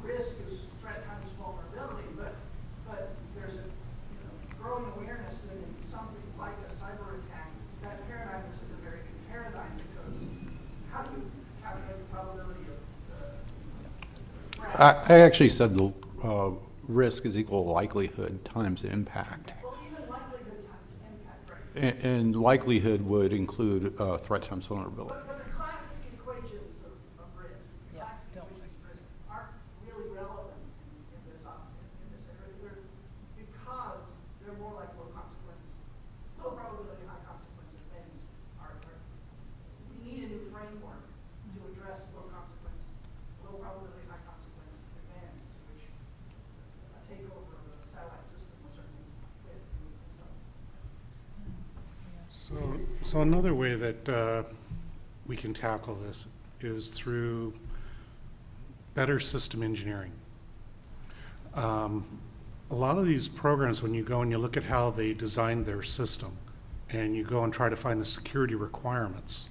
risk is threat times vulnerability, but there's a growing awareness that in something like a cyber attack, that paradigm is a very good paradigm because how do you calculate the probability of the threat? I actually said the risk is equal to likelihood times impact. Well, even likelihood times impact, right? And likelihood would include threat times vulnerability. But the classic equations of risk, Yeah, classic don't equations of risk aren't really relevant in this area. Because they're more like low consequence, low probability, high consequence events we need a new framework to address low consequence, low probability, high consequence events, which a takeover of a satellite system will certainly fit in some. So another way that we can tackle this is through better system engineering. A lot of these programs, when you go and you look at how they designed their system, and you go and try to find the security requirements,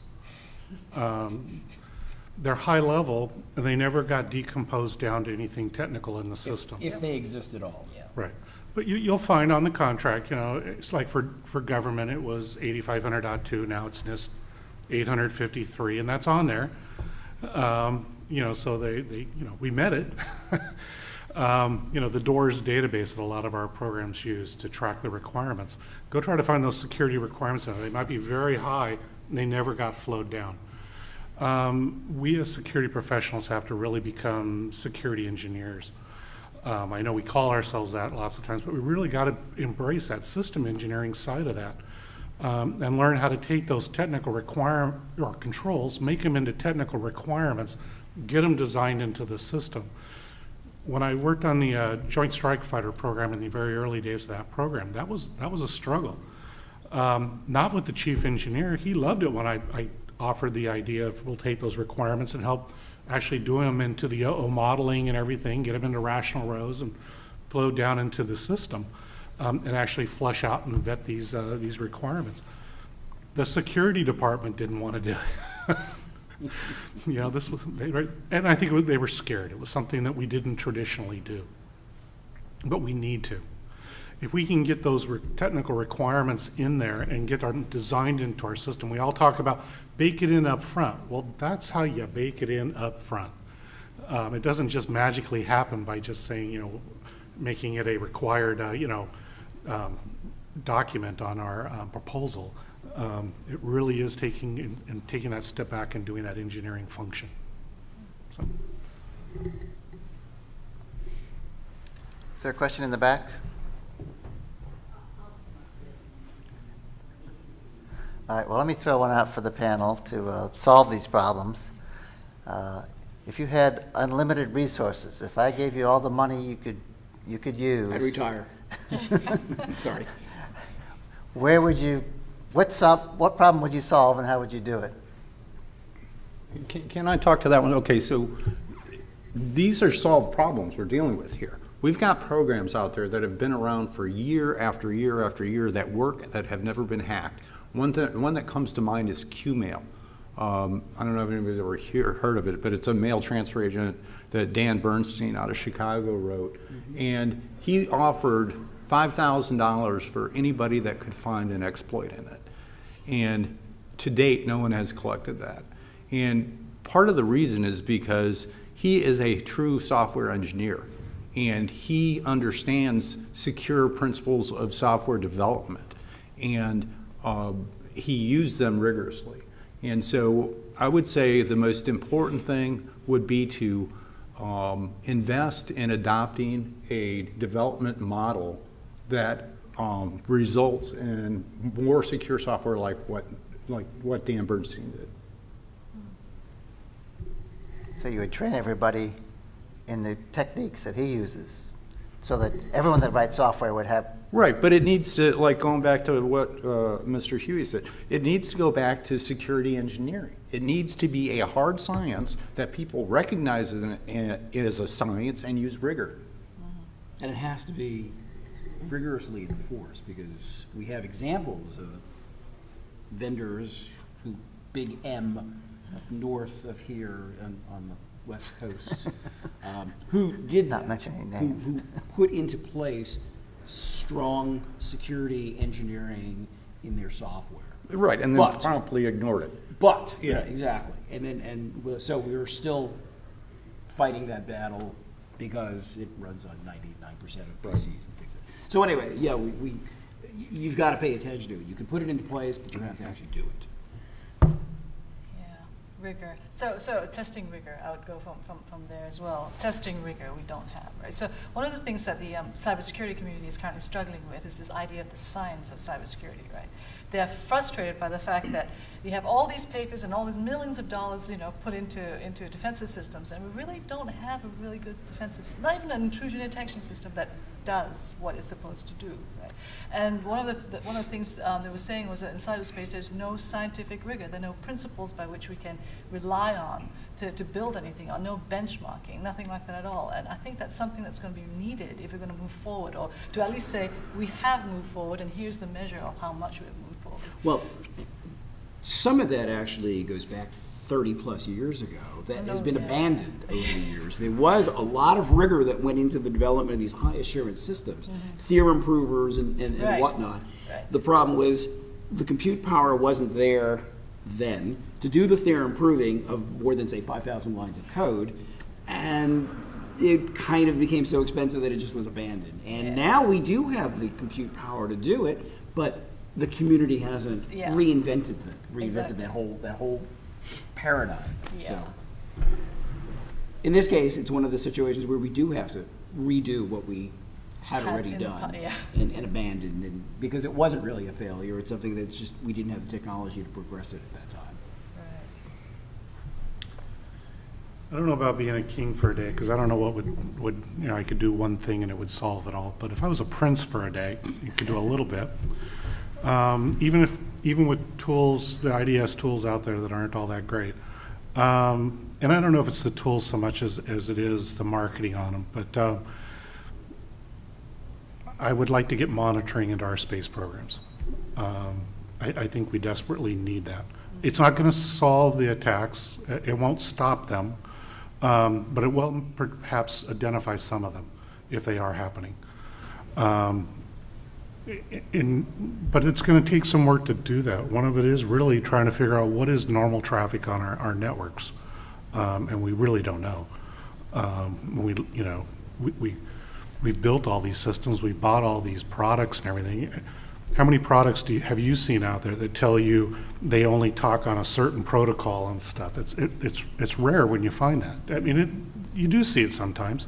they're high level, and they never got decomposed down to anything technical in the system. If they exist at all, yeah. Right. But you'll find on the contract, it's like for government, it was 8500.2, now it's NIST 853, and that's on there. So they we met it. The DOORS database that a lot of our programs use to track the requirements. Go try to find those security requirements. They might be very high, and they never got flowed down. We as security professionals have to really become security engineers. I know we call ourselves that lots of times, but we really got to embrace that system engineering side of that and learn how to take those technical controls, make them into technical requirements, get them designed into the system. When I worked on the Joint Strike Fighter program in the very early days of that program, that was a struggle. Not with the chief engineer. He loved it when I offered the idea of we'll take those requirements and help actually do them into the OO modeling and everything, get them into rational rows and flow down into the system and actually flush out and vet these requirements. The security department didn't want to do it. And I think they were scared. It was something that we didn't traditionally do, but we need to. If we can get those technical requirements in there and get them designed into our system, we all talk about bake it in up front. Well, that's how you bake it in up front. It doesn't just magically happen by just saying, making it a required, document on our proposal. It really is taking that step back and doing that engineering function. So. Is there a question in the back? All right, well, let me throw one out for the panel to solve these problems. If you had unlimited resources, if I gave you all the money you could use. I'd retire. Sorry. Where would you, what problem would you solve and how would you do it? Can I talk to that one? Okay, so these are solved problems we're dealing with here. We've got programs out there that have been around for year after year after year that work, that have never been hacked. One that comes to mind is QMail. I don't know if anybody's ever heard of it, but it's a mail transfer agent that Dan Bernstein out of Chicago wrote. Mm-hmm. And he offered $5,000 for anybody that could find an exploit in it. And to date, no one has collected that. And part of the reason is because he is a true software engineer, and he understands secure principles of software development, and he used them rigorously. And so I would say the most important thing would be to invest in adopting a development model that results in more secure software like what like what Dan Bernstein did. So you would train everybody in the techniques that he uses, so that everyone that writes software would have. Right, but it needs to, like going back to what Mr. Huey said, it needs to go back to security engineering. It needs to be a hard science that people recognize as a science and use rigor. And it has to be rigorously enforced, because we have examples of vendors who, big M, up north of here on the West Coast, who did Not that, mentioning names. who put into place strong security engineering in their software. Right, and then But- promptly ignored it. But, yeah, exactly. And then, so we're still fighting that battle because it runs on 99% of PCs and things like that. So anyway, yeah, you've got to pay attention to it. You can put it into place, but you have to actually do it. Yeah, rigor. So testing rigor, I would go from there as well. Testing rigor we don't have, right? So one of the things that the cybersecurity community is currently struggling with is this idea of the science of cybersecurity, right? They're frustrated by the fact that you have all these papers and all these millions of dollars, put into defensive systems, and we really don't have a really good defensive, not even an intrusion detection system that does what it's supposed to do, right? And one of the things they were saying was that in cyberspace there's no scientific rigor, there are no principles by which we can rely on to build anything on, no benchmarking, nothing like that at all. And I think that's something that's going to be needed if we're going to move forward, or to at least say we have moved forward and here's the measure of how much we've moved forward. Well, some of that actually goes back 30 plus years ago. That has been abandoned over the years. There was a lot of rigor that went into the development of these high assurance systems, theorem provers and Right. whatnot. Right. The problem was the compute power wasn't there then to do the theorem proving of more than, say, 5,000 lines of code, and it kind of became so expensive that it just was abandoned. And now we do have the compute power to do it, but the community hasn't reinvented Exactly. that whole paradigm. Yeah. So in this case, it's one of the situations where we do have to redo what we had already in the done yeah. and abandoned, and because it wasn't really a failure. It's something that's just we didn't have the technology to progress it at that time. I don't know about being a king for a day, because I don't know what would I could do one thing and it would solve it all. But if I was a prince for a day, you could do a little bit. Even with tools, the IDS tools out there that aren't all that great. And I don't know if it's the tools so much as it is the marketing on them, but I would like to get monitoring into our space programs. I think we desperately need that. It's not going to solve the attacks. It won't stop them, but it will perhaps identify some of them if they are happening. But it's going to take some work to do that. One of it is really trying to figure out what is normal traffic on our networks, and we really don't know. We've built all these systems, we've bought all these products and everything. How many products have you seen out there that tell you they only talk on a certain protocol and stuff? It's rare when you find that. I mean, you do see it sometimes,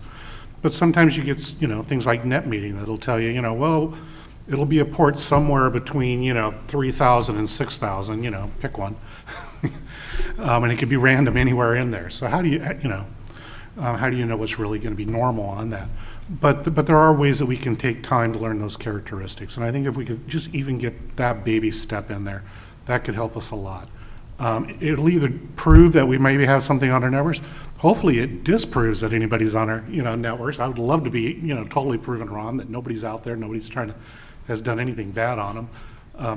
but sometimes you get things like NetMeeting that'll tell you well, it'll be a port somewhere between 3,000 and 6,000. Pick one, and it could be random anywhere in there. So how do you know what's really going to be normal on that? But there are ways that we can take time to learn those characteristics, and I think if we could just even get that baby step in there, that could help us a lot. It'll either prove that we maybe have something on our networks. Hopefully, it disproves that anybody's on our networks. I would love to be totally proven wrong, that nobody's out there, nobody's has done anything bad on them.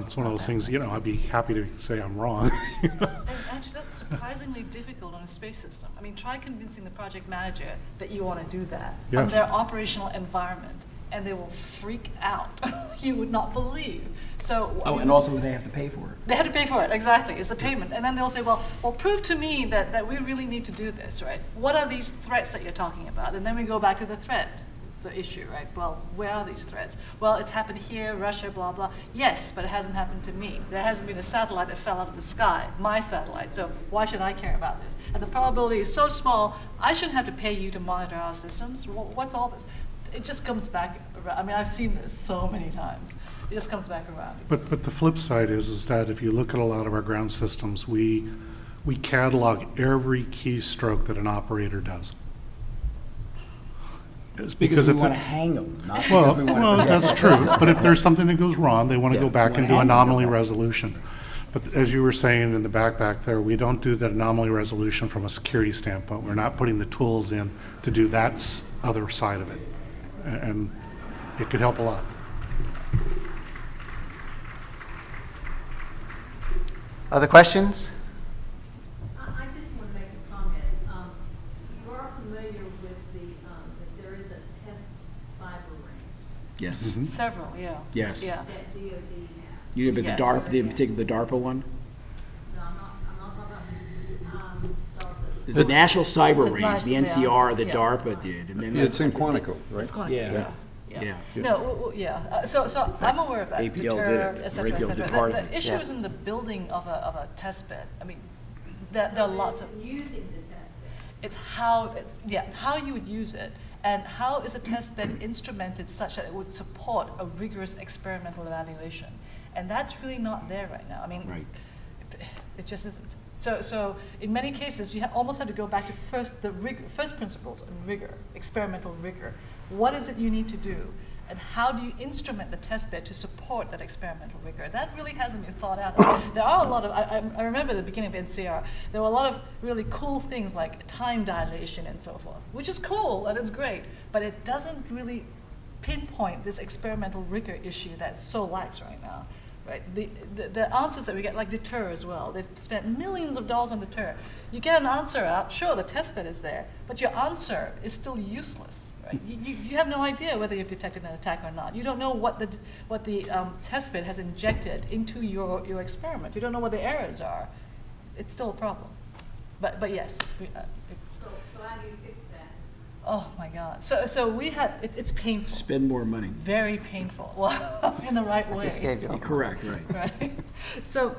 It's one of those things. I'd be happy to say I'm wrong. And actually, that's surprisingly difficult on a space system. I mean, try convincing the project manager that you want to do that on Yes. their operational environment, and they will freak out. You would not believe. So. And also they have to pay for it. They have to pay for it, exactly. It's a payment. And then they'll say, well, prove to me that we really need to do this, right? What are these threats that you're talking about? And then we go back to the threat, the issue, right? Well, where are these threats? Well, it's happened here, Russia, blah, blah. Yes, but it hasn't happened to me. There hasn't been a satellite that fell out of the sky, my satellite, so why should I care about this? And the probability is so small, I shouldn't have to pay you to monitor our systems. What's all this? It just comes back around. I mean, I've seen this so many times. it just comes back around. But the flip side is that if you look at a lot of our ground systems, we catalog every keystroke that an operator does. It's Because we if want to it- hang them, not because Well, we want to protect that's the true, system. but if there's something that goes wrong, they want to Yeah, go back we and wanna do hang them. anomaly resolution. But as you were saying in the back there, we don't do the anomaly resolution from a security standpoint. We're not putting the tools in to do that other side of it. And it could help a lot. Other questions? I just want to make a comment. You are familiar with that there is a test cyber range Yes, Several, yeah. Yes. Yeah. that DOD has. you did the Yes. DARPA, the particular DARPA one? No, I'm not talking about, DARPA. There's a National Cyber It's Range, nice, the yeah. NCR that Yeah. DARPA did, and then. It's in Quantico, right? It's going, Yeah. yeah. Yeah. No, yeah. So I'm aware of that. APL did deter, it. et cetera, et APL cetera. did part of The it. issue Yeah. is in the building of a test bed. I mean, there are lots of. Using the test bed. It's how you would use it, and how is a test bed instrumented such that it would support a rigorous experimental evaluation. And that's really not there right now. I mean, Right. it just isn't. So in many cases, you almost have to go back to first principles on rigor, experimental rigor. What is it you need to do? And how do you instrument the test bed to support that experimental rigor? That really hasn't been thought out. There are a lot of, I remember at the beginning of NCR, there were a lot of really cool things like time dilation and so forth, which is cool and it's great, but it doesn't really pinpoint this experimental rigor issue that's so lax right now. Right? The answers that we get, like deter as well, they've spent millions of dollars on deter. You get an answer out, sure, the test bed is there, but your answer is still useless. Right? You have no idea whether you've detected an attack or not. You don't know what the test bed has injected into your experiment. You don't know what the errors are. It's still a problem. But yes, it's, So how do you fix that? oh my God. So we had, it's painful. Spend more money. Very painful. Well, in the right way. Just gave you a Correct, right. Right? So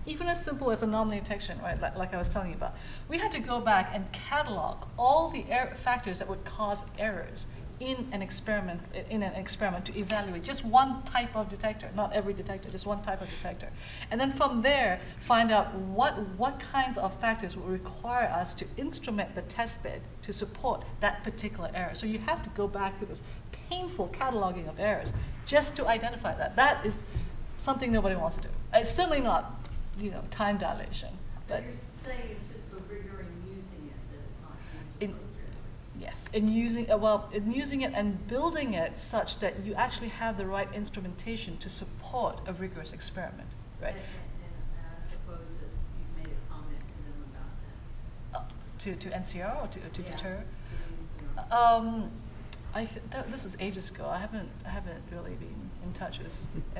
even as simple as anomaly detection, right, like I was telling you about, we had to go back and catalog all the factors that would cause errors in an experiment to evaluate just one type of detector, not every detector, just one type of detector. And then from there, find out what kinds of factors will require us to instrument the test bed to support that particular error. So you have to go back to this painful cataloging of errors just to identify that. That is something nobody wants to do. It's certainly not, time dilation, but You're saying it's just the rigor in using it that it's not in, used appropriately. yes, in using it and building it such that you actually have the right instrumentation to support a rigorous experiment, right? And I suppose that you've made a comment to them about that. To NCR or to Yeah, deter? to these, This was ages ago. I haven't really been in touch with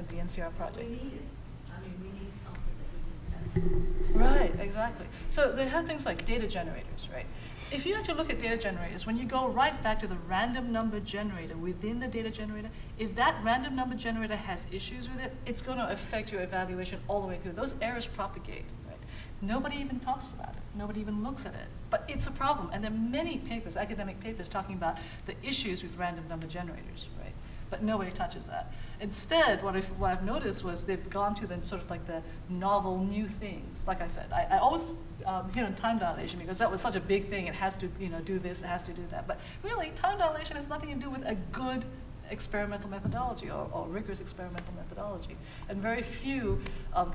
the NCR We project. need it. I mean, we need something that we can test. Right, exactly. So they have things like data generators, right? If you actually look at data generators, when you go right back to the random number generator within the data generator, if that random number generator has issues with it, it's going to affect your evaluation all the way through. Those errors propagate, right? Nobody even talks about it. Nobody even looks at it. But it's a problem. And there are many papers, academic papers, talking about the issues with random number generators, right? But nobody touches that. Instead, what I've noticed was they've gone to the sort of like the novel new things. Like I said, I always hit on time dilation because that was such a big thing. It has to do this, it has to do that. But really, time dilation has nothing to do with a good experimental methodology or rigorous experimental methodology. And very few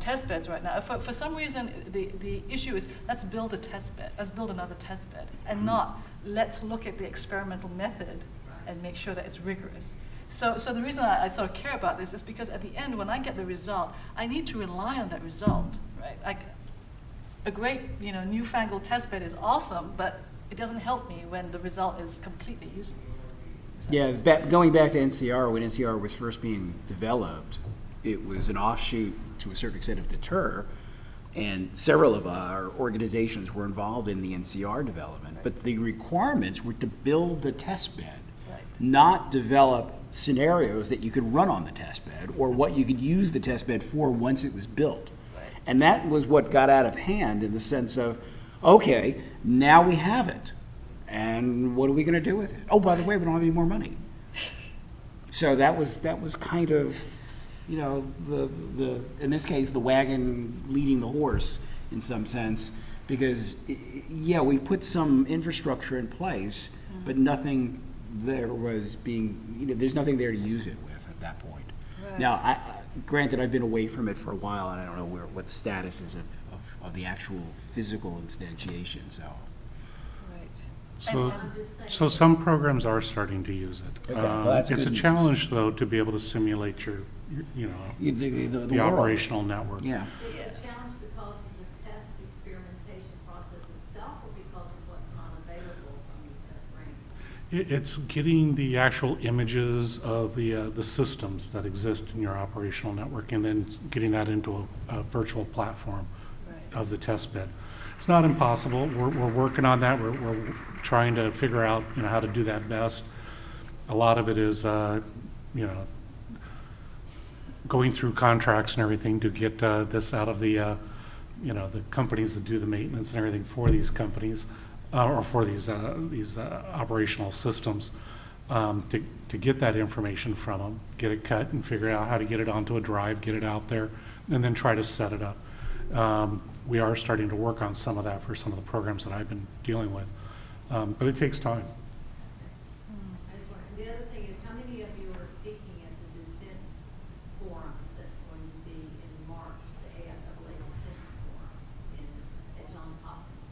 test beds right now. For some reason, the issue is let's build a test bed, let's build another test bed, and not let's look at the experimental method and make sure that it's rigorous. So the reason I sort of care about this is because at the end, when I get the result, I need to rely on that result, right? A great, newfangled test bed is awesome, but it doesn't help me when the result is completely useless. Yeah, going back to NCR, when NCR was first being developed, it was an offshoot to a certain extent of deter, and several of our organizations were involved in the NCR development. But the requirements were to build the test bed, Right. not develop scenarios that you could run on the test bed or what you could use the test bed for once it was built. Right. And that was what got out of hand in the sense of, okay, now we have it. And what are we going to do with it? Oh, by the way, we don't have any more money. So that was kind of, you know, in this case, the wagon leading the horse in some sense, because, yeah, we put some infrastructure in place, but nothing there was being, you know, there's nothing there to use it with at that point. Now, granted, I've been away from it for a while, and I don't know what the status is of the actual physical instantiation, so. So, so some programs are starting to use it. Okay, well, that's It's a good news. challenge, though, to be able to simulate your you know, The the world. operational network. Yeah. Is it a challenge because of the test experimentation process itself, or because of what's not available from the test range? It's getting the actual images of the systems that exist in your operational network, and then getting that into a virtual platform of the test bed. It's not impossible. We're working on that. We're trying to figure out, you know, how to do that best. A lot of it is, you know, going through contracts and everything to get this out of the, you know, the companies that do the maintenance and everything for these companies, or for these operational systems, to get that information from them, get it cut and figure out how to get it onto a drive, get it out there, and then try to set it up. We are starting to work on some of that for some of the programs that I've been dealing with, but it takes time. I just wonder, the other thing is, how many of you are speaking at the defense forum that's going to be in March, the AIAA Defense Forum at Johns Hopkins?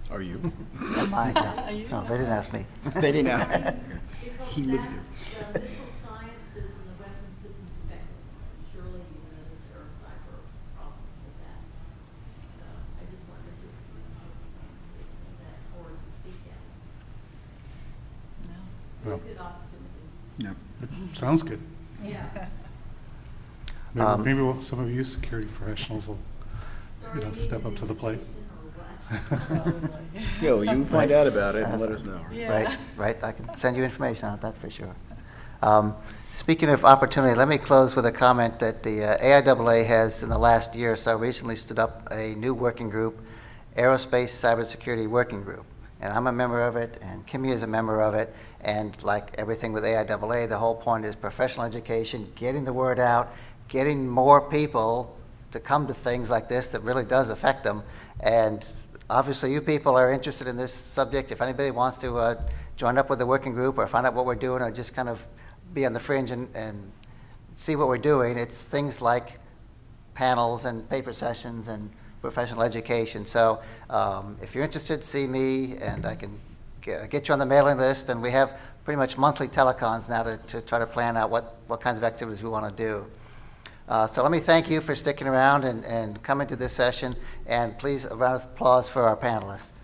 Are you? Not mine, no. No, they didn't ask me. They didn't ask me. Because He lives that's there. the missile sciences and the weapon systems effectiveness, and surely you know that there are cyber problems with that. So I just wondered if you speak to that or to speak at it. Well, Good opportunity. No. sounds good. Yeah. Maybe some of you security professionals will, you know, step up to the plate. Yo, you can find out about it and let us know. Right, I can send you information on it, that's for sure. Speaking of opportunity, let me close with a comment that the AIAA has, in the last year or so, recently stood up a new working group, Aerospace Cybersecurity Working Group. And I'm a member of it, and Kimmy is a member of it, and like everything with AIAA, the whole point is professional education, getting the word out, getting more people to come to things like this that really does affect them. And obviously, you people are interested in this subject. If anybody wants to join up with the working group or find out what we're doing or just kind of be on the fringe and see what we're doing, it's things like panels and paper sessions and professional education. So if you're interested, see me, and I can get you on the mailing list. And we have pretty much monthly telecons now to try to plan out what kinds of activities we want to do. So let me thank you for sticking around and coming to this session, and please, a round of applause for our panelists.